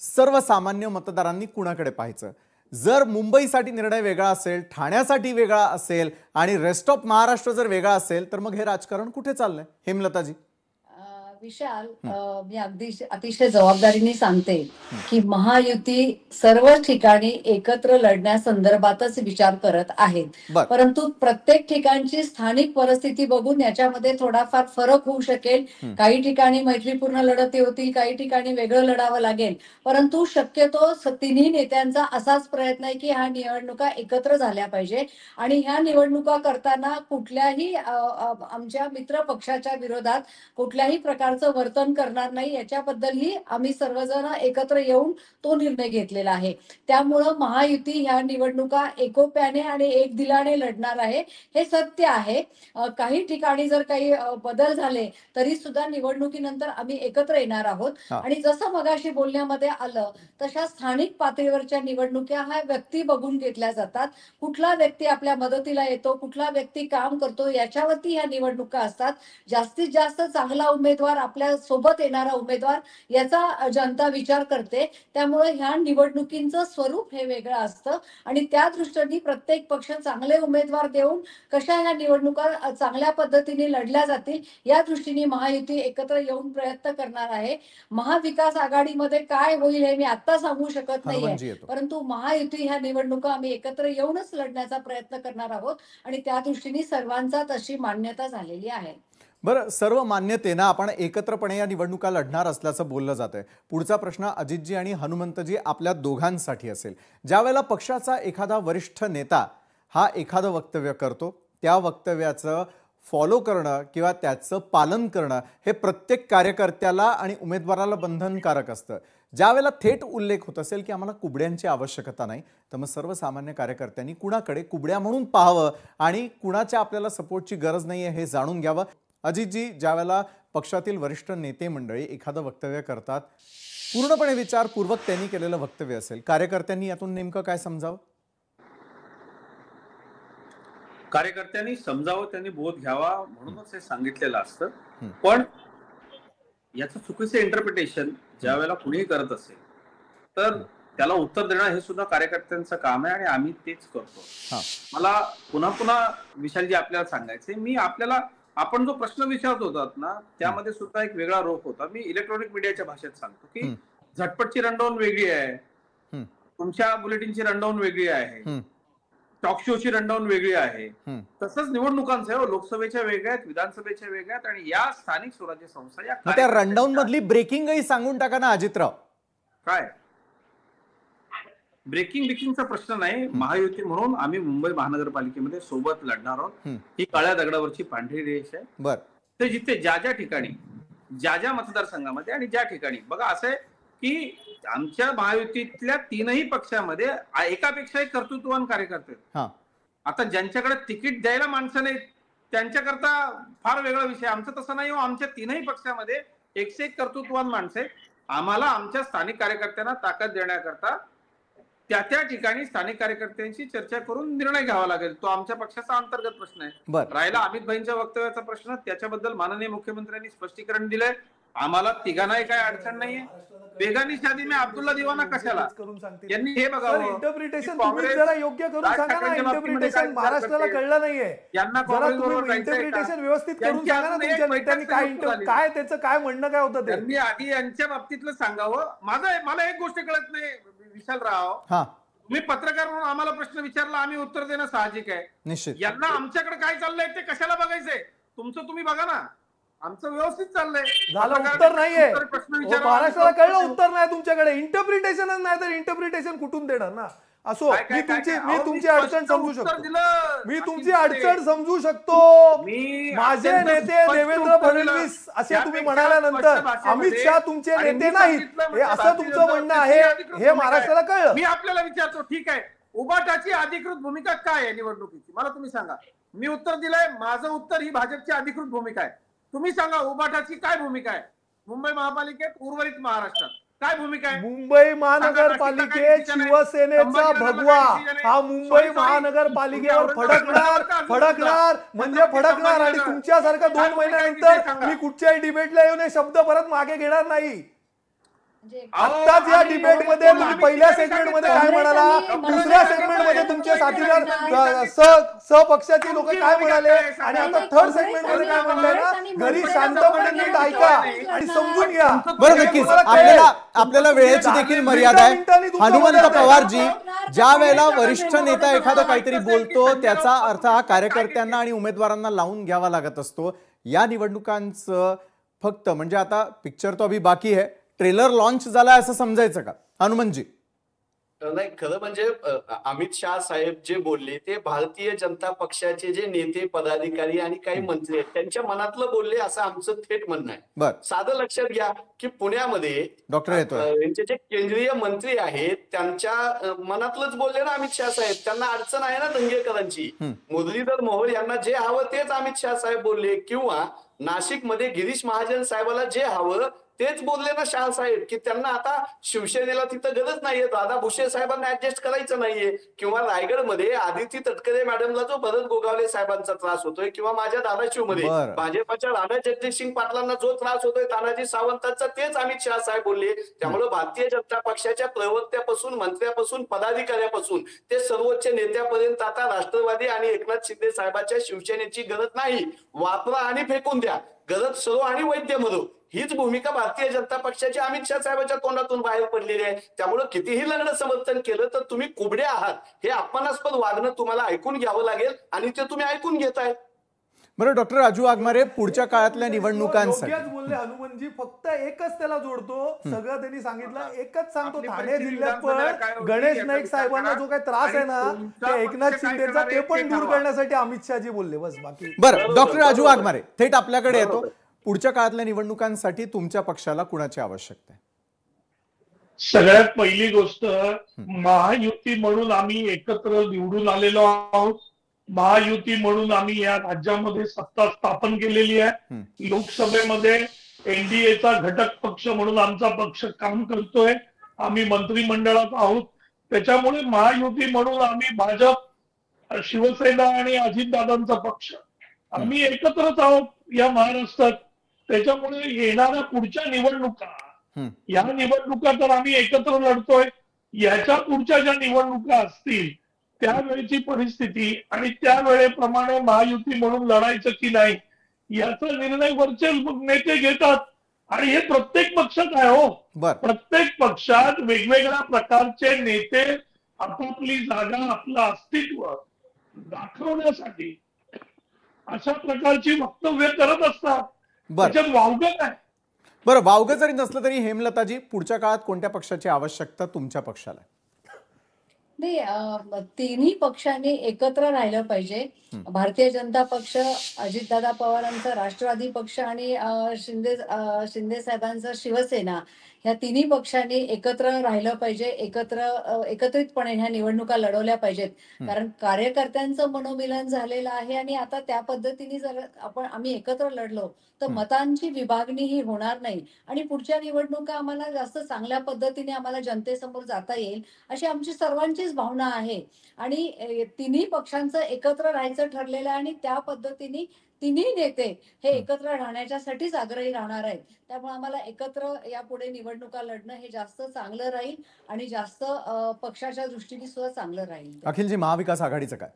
सर्वसामान्य मतदारांनी कुणाकडे पाहायचं. जर मुंबईसाठी निर्णय वेगळा असेल, ठाण्यासाठी वेगळा असेल आणि रेस्ट ऑफ महाराष्ट्र जर वेगळा असेल, तर मग हे राजकारण कुठे चाललंय हेमलताजी?
विशाल, मी अगदी अतिशय जबाबदारीने सांगते की महायुती सर्व ठिकाणी एकत्र लढण्यासंदर्भातच विचार करत आहेत. परंतु प्रत्येक ठिकाणची स्थानिक परिस्थिती बघून याच्यामध्ये थोडाफार फरक होऊ शकेल. काही ठिकाणी मैत्रीपूर्ण लढती होतील, काही ठिकाणी वेगळं लढावं लागेल. परंतु शक्यतो तिन्ही नेत्यांचा असाच प्रयत्न आहे की ह्या निवडणुका एकत्र झाल्या पाहिजे आणि ह्या निवडणुका करताना कुठल्याही आमच्या मित्र पक्षाच्या विरोधात कुठल्याही प्रकार वर्तन करणार नाही, याच्याबद्दलही आम्ही सर्वजण एकत्र येऊन तो निर्णय घेतलेला आहे. त्यामुळं महायुती ह्या निवडणुका एकोप्याने आणि एक दिलाने लढणार आहे, हे सत्य आहे. काही ठिकाणी जर काही बदल झाले तरी सुद्धा निवडणुकीनंतर आम्ही एकत्र येणार आहोत. आणि जसं मगाशी बोलण्यामध्ये आलं तशा स्थानिक पातळीवरच्या निवडणुका ह्या व्यक्ती बघून घेतल्या जातात. कुठला व्यक्ती आपल्या मदतीला येतो, कुठला व्यक्ती काम करतो, याच्यावरती ह्या निवडणुका असतात. जास्तीत जास्त चांगला उमेदवार, आपल्या सोबत येणारा उमेदवार, याचा जनता विचार करते. त्यामुळे ह्या निवडणुकीचं स्वरूप हे वेगळं असतं आणि त्या दृष्टीने प्रत्येक पक्ष चांगले उमेदवार देऊन कशा ह्या निवडणुका चांगल्या पद्धतीने लढल्या जातील या दृष्टीने महायुती एकत्र येऊन प्रयत्न करणार आहे. महाविकास आघाडीमध्ये काय होईल हे मी आता सांगू शकत नाहीये, परंतु महायुती ह्या निवडणुका आम्ही एकत्र येऊनच लढण्याचा प्रयत्न करणार आहोत आणि त्या दृष्टीने सर्वांचा तशी मान्यता झालेली आहे.
बरं, सर्व मान्यतेनं आपण एकत्रपणे या निवडणुका लढणार असल्याचं बोललं जात आहे. पुढचा प्रश्न अजितजी आणि हनुमंतजी आपल्या दोघांसाठी असेल. ज्यावेळेला पक्षाचा एखादा वरिष्ठ नेता हा एखादं वक्तव्य करतो, त्या वक्तव्याचं फॉलो करणं किंवा त्याचं पालन करणं हे प्रत्येक कार्यकर्त्याला आणि उमेदवाराला बंधनकारक असतं. ज्यावेळेला थेट उल्लेख होत असेल की आम्हाला कुबड्यांची आवश्यकता नाही, तर मग सर्वसामान्य कार्यकर्त्यांनी कुणाकडे कुबड्या म्हणून पाहावं आणि कुणाच्या आपल्याला सपोर्टची गरज नाही आहे हे जाणून घ्यावं. अजितजी, ज्यावेळेला पक्षातील वरिष्ठ नेते मंडळी एखादं वक्तव्य करतात, पूर्णपणे विचारपूर्वक त्यांनी केलेलं वक्तव्य असेल, कार्यकर्त्यांनी यातून नेमकं काय समजावं?
कार्यकर्त्यांनी समजावं, त्यांनी बोध घ्यावा म्हणूनच हे सांगितलेलं असतं. पण याचं चुकीचं इंटरप्रिटेशन ज्या वेळेला कुणीही करत असेल तर त्याला उत्तर देणं हे सुद्धा कार्यकर्त्यांचं काम आहे आणि आम्ही तेच करतो. मला पुन्हा पुन्हा विशालजी आपल्याला सांगायचे, मी आपल्याला आपण जो प्रश्न विचारत होतात ना त्यामध्ये सुद्धा एक वेगळा रोख होता. मी इलेक्ट्रॉनिक मीडियाच्या भाषेत सांगतो की झटपटची रनडाऊन वेगळी आहे, तुमच्या बुलेटिनची रनडाऊन वेगळी आहे, टॉक शोची रनडाऊन वेगळी आहे. तसंच निवडणुकांचं लोकसभेच्या वेगळ्या आहेत, विधानसभेच्या वेगळ्या आहेत आणि या स्थानिक स्वराज्य संस्था या
त्या रनडाऊन मधली ब्रेकिंगही सांगून टाका ना अजितराव.
काय ब्रेकिंगचा प्रश्न नाही. महायुती म्हणून आम्ही मुंबई महानगरपालिकेमध्ये सोबत लढणार आहोत. ही काळ्या दगडावरची पांढरी रेष आहे.
बरं,
ते जिथे ज्या ज्या ठिकाणी ज्या ज्या मतदारसंघामध्ये आणि ज्या ठिकाणी बघा असं आहे की आमच्या महायुतीतल्या तीनही पक्षामध्ये एकापेक्षा एक कर्तृत्ववान कार्यकर्ते. आता ज्यांच्याकडे तिकीट द्यायला माणसं नाहीत त्यांच्याकरता फार वेगळा विषय. आमचं तसं नाही. आमच्या तीनही पक्षामध्ये 101 कर्तृत्ववान माणसं आहेत. आम्हाला आमच्या स्थानिक कार्यकर्त्यांना ताकद देण्याकरता त्या ठिकाणी स्थानिक कार्यकर्त्यांशी चर्चा करून निर्णय घ्यावा लागेल. तो आमच्या पक्षाचा अंतर्गत प्रश्न आहे. राहिला अमित भाईंच्या वक्तव्याचा प्रश्न, त्याच्याबद्दल माननीय मुख्यमंत्र्यांनी स्पष्टीकरण दिलंय. आम्हाला तिघांनाही काही अडचण नाहीये. बेगानी शादी में अब्दुल्ला दिवाना कशाला, यांनी हे बघावं.
इंटरप्रिटेशन तुम्ही जरा योग्य करून सांगा ना. इंटरप्रिटेशन महाराष्ट्राला कळलं नाहीये. जरा तुम्ही इंटरप्रिटेशन व्यवस्थित करून सांगा ना. तुमच्या नेत्यांनी काय त्याचं काय म्हणणं काय होतं ते.
त्यांनी आधी यांच्या बाबतीतलं सांगावं. मला एक गोष्ट कळत नाही विशालराव, तुम्ही पत्रकार म्हणून आम्हाला प्रश्न विचारला, आम्ही उत्तर देणं साहजिक आहे.
निश्चित.
यांना आमच्याकडे काय चाललंय ते कशाला बघायचंय? तुमचं तुम्ही बघा ना, आमचं व्यवस्थित चाललंय.
झालं, उत्तर नाहीये. महाराष्ट्राला कळलं उत्तर नाही तुमच्याकडे. इंटरप्रिटेशनच नाही तर इंटरप्रिटेशन कुठून देणार ना. असो, मी तुमची अडचण समजू शकतो. मी तुमची अडचण समजू शकतो. माझे नेते देवेंद्र फडणवीस असे तुम्ही म्हणाल्यानंतर अमित शहा तुमचे नेते नाहीत, हे असं तुमचं म्हणणं आहे, हे महाराष्ट्राला कळलं.
मी आपल्याला विचारतो, ठीक आहे, उबाटाची अधिकृत भूमिका काय आहे निवडणुकीची, मला तुम्ही सांगा. मी उत्तर दिलंय. माझं उत्तर ही भाजपची अधिकृत भूमिका आहे. तुम्ही सांगा उबाटाची काय भूमिका आहे मुंबई महापालिकेत, उर्वरित महाराष्ट्रात काय भूमिका आहे?
मुंबई महानगरपालिकेत शिवसेनेचा भगवा हा मुंबई महानगरपालिकेवर फडकणार म्हणजे फडकणार. आणि तुमच्यासारखं 2 महिन्यानंतर मी कुठच्याही डिबेटला येऊन हे शब्द परत मागे घेणार नाही. आत्ताच या डिबेट मध्ये तुम्ही पहिल्या सेगमेंट मध्ये काय म्हणाला, दुसऱ्या सेगमेंट मध्ये तुमचे साथीदार सहपक्षाची लोक काय म्हणाले, आणि आता थर्ड सेगमेंट मध्ये काय म्हणताय ना, घरी शांतपणे नीट ऐका आणि समजून घ्या.
बरं, नक्कीच आपल्याला वेळेची देखील मर्यादा आहे. हनुमंत पवारजी, ज्या वेळेला वरिष्ठ नेता एखादा काहीतरी बोलतो त्याचा अर्थ हा कार्यकर्त्यांना आणि उमेदवारांना लावून घ्यावा लागत असतो. या निवडणुकांचं फक्त म्हणजे आता पिक्चर तो अभी बाकी है, ट्रेलर लॉन्च झाला असं समजायचं का हनुमंतजी?
नाही, खरं म्हणजे अमित शहा साहेब जे बोलले ते भारतीय जनता पक्षाचे जे नेते पदाधिकारी आणि काही मंत्री आहेत त्यांच्या मनातलं बोलले असं आमचं थेट म्हणणं आहे. साधं लक्षात घ्या की पुण्यामध्ये यांचे जे केंद्रीय मंत्री आहेत त्यांच्या मनातलंच बोलले ना अमित शहा साहेब. त्यांना अडचण आहे ना दंगेकरांची. मुरलीधर मोहोळ यांना जे हवं तेच अमित शहा साहेब बोलले. किंवा नाशिकमध्ये गिरीश महाजन साहेबाला जे हवं तेच बोलले ना शहा साहेब, की त्यांना आता शिवसेनेला तिथं गरज नाहीये, दादा भुसे साहेबांना ऍडजस्ट करायचं नाहीये. किंवा रायगडमध्ये आदिती तटकरे मॅडमला जो भरत गोगावले साहेबांचा त्रास होतोय, किंवा माझ्या धाराशिवमध्ये भाजपाच्या राणा जगजितसिंग पाटलांना जो त्रास होतोय तानाजी सावंतांचा, तेच अमित शहा साहेब बोलले. त्यामुळे भारतीय जनता पक्षाच्या प्रवक्त्यापासून, मंत्र्यापासून, पदाधिकाऱ्यापासून ते सर्वोच्च नेत्यापर्यंत आता राष्ट्रवादी आणि एकनाथ शिंदे साहेबांच्या शिवसेनेची गरज नाही. वापरा आणि फेकून द्या, गरज सरो आणि वैद्य मरो, हीच भूमिका भारतीय जनता पक्षाची अमित शहा साहेबांच्या तोंडातून बाहेर पडलेली आहे. त्यामुळे कितीही लग्न समर्थन केलं तर तुम्ही कुबडे आहात हे अपमानास्पद वागणं तुम्हाला ऐकून घ्यावं लागेल, आणि ते तुम्ही ऐकून घेताय.
बरं, डॉक्टर राजू वाघमारे, पुढच्या काळातल्या निवडणुकांसाठी
बोलले हनुमंतजी, फक्त एकच त्याला जोडतो, सगळं त्यांनी सांगितलं. एकच सांगतो, ठाणे जिल्ह्यात पण गणेश नाईक साहेबांना जो काही त्रास आहे ना ते एकनाथ शिंदेचा, ते पण दूर करण्यासाठी अमित शहाजी बोलले. बस, बाकी.
बरं, डॉक्टर राजू वाघमारे, थेट आपल्याकडे येतो. पुढच्या काळातल्या निवडणुकांसाठी तुमच्या पक्षाला कुणाची आवश्यकता आहे?
सगळ्यात पहिली गोष्ट, महायुती म्हणून आम्ही एकत्र निवडून आलेलो आहोत. महायुती म्हणून आम्ही या राज्यामध्ये सत्ता स्थापन केलेली आहे. लोकसभेमध्ये एनडीएचा घटक पक्ष म्हणून आमचा पक्ष काम करतोय. आम्ही मंत्रिमंडळात आहोत. त्याच्यामुळे महायुती म्हणून आम्ही भाजप, शिवसेना आणि अजितदादांचा पक्ष आम्ही एकत्रच आहोत या महाराष्ट्रात. त्याच्यामुळे येणाऱ्या पुढच्या निवडणुका, या निवडणुका तर आम्ही एकत्र लढतोय. याच्या पुढच्या ज्या निवडणुका असतील त्यावेळेची परिस्थिती आणि त्यावेळेप्रमाणे महायुती म्हणून लढायचं की नाही याचा निर्णय वरचे नेते घेतात. आणि हे प्रत्येक पक्षात आहे हो. प्रत्येक पक्षात वेगवेगळ्या प्रकारचे नेते आपापली जागा, आपलं अस्तित्व दाखवण्यासाठी अशा प्रकारची वक्तव्य करत असतात. त्याच्यात वावगं काय?
बरं, वावगं जरी नसलं तरी हेमलताजी, पुढच्या काळात कोणत्या पक्षाची आवश्यकता तुमच्या पक्षाला?
नाही, तिन्ही पक्षांनी एकत्र राहिलं पाहिजे. भारतीय जनता पक्ष, अजितदादा पवारांचा राष्ट्रवादी पक्ष आणि शिंदे साहेबांचा शिवसेना, ह्या तिन्ही पक्षांनी एकत्र राहिलं पाहिजे, एकत्रितपणे ह्या निवडणुका लढवल्या पाहिजेत. कारण कार्यकर्त्यांचं मनोमिलन झालेलं आहे आणि आता त्या पद्धतीने जर आम्ही एकत्र लढलो तर मतांची विभागणी ही होणार नाही आणि पुढच्या निवडणुका आम्हाला जास्त चांगल्या पद्धतीने आम्हाला जनतेसमोर जाता येईल अशी आमची सर्वांचीच भावना आहे. आणि तिन्ही पक्षांचं एकत्र राहायचं ठरलेलं आहे आणि त्या पद्धतीने तिन्ही नेते हे एकत्र राहण्याच्यासाठीच आग्रही राहणार आहेत. त्यामुळे आम्हाला एकत्र यापुढे निवडणुका लढणं हे जास्त चांगलं राहील आणि जास्त पक्षाच्या दृष्टीने सुद्धा चांगलं राहील.
अखिलजी, महाविकास आघाडीचं काय?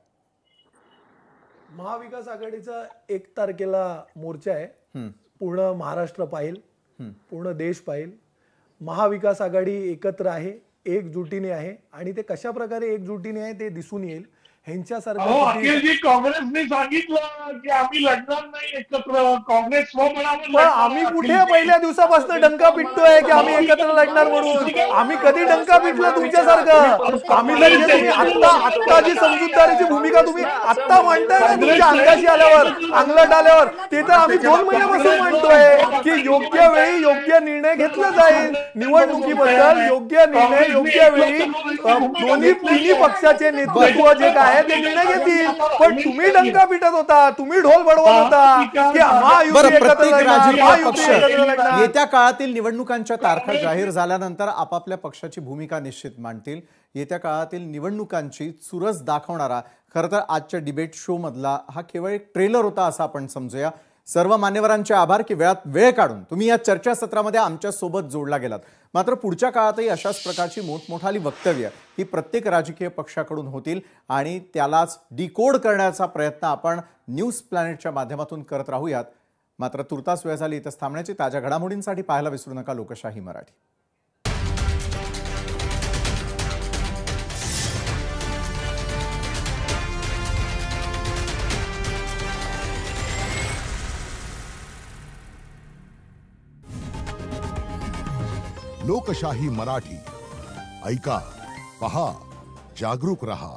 महाविकास आघाडीचा 1 तारखेला मोर्चा आहे. पूर्ण महाराष्ट्र पाहिल, पूर्ण देश पाहिल. महाविकास आघाडी एकत्र आहे, एकजुटीने आहे आणि ते कशा प्रकारे एकजुटीने आहे ते दिसून येईल.
अखिलजी, काँग्रेसने सांगितलं की आम्ही लढणार नाही एकत्र. काँग्रेस
आम्ही कुठे पहिल्या दिवसापासून डंका पिटतोय की आम्ही एकत्र लढणार म्हणून? आम्ही कधी डंका पिटलं तुमच्यासारखं? आम्ही तुम्ही आत्ता जी समजूतदारीची भूमिका तुम्ही आत्ता मांडताय ना तुमच्या अंगाशी आल्यावर, अंगलट आल्यावर, ते तर आम्ही 2 महिन्यापासून मांडतोय की योग्य वेळी योग्य निर्णय घेतला जाईल. निवडणुकीबद्दल योग्य निर्णय योग्य वेळी तिन्ही पक्षाचे नेतृत्व जे काय ते निर्णय घेतील. पण तुम्ही डंका पिटत होता, तुम्ही ढोल बडवत होता की
प्रत्येक राजकीय पक्ष येत्या काळातील निवडणुकांच्या तारखा जाहीर झाल्यानंतर आपापल्या पक्षाची भूमिका निश्चित मांडतील. येत्या काळातील निवडणुकांची चुरस दाखवणारा खरं तर आजच्या डिबेट शो मधला हा केवळ एक ट्रेलर होता असं आपण समजूया. सर्व मान्यवरांचे आभार की वेळात वेळ काढून तुम्ही या चर्चासत्रामध्ये आमच्या सोबत जोडला गेलात. मात्र पुढच्या काळातही अशाच प्रकारची मोठमोठाली वक्तव्य ही प्रत्येक राजकीय पक्षाकडून होतील आणि त्यालाच डिकोड करण्याचा प्रयत्न आपण न्यूज प्लॅनेटच्या माध्यमातून करत राहूयात. मात्र तुर्तास वेळ झाली इथं थांबण्याची. ताज्या घडामोडींसाठी पाहायला विसरू नका लोकशाही मराठी.
लोकशाही मराठी ऐका, पहा, जागरूक रहा.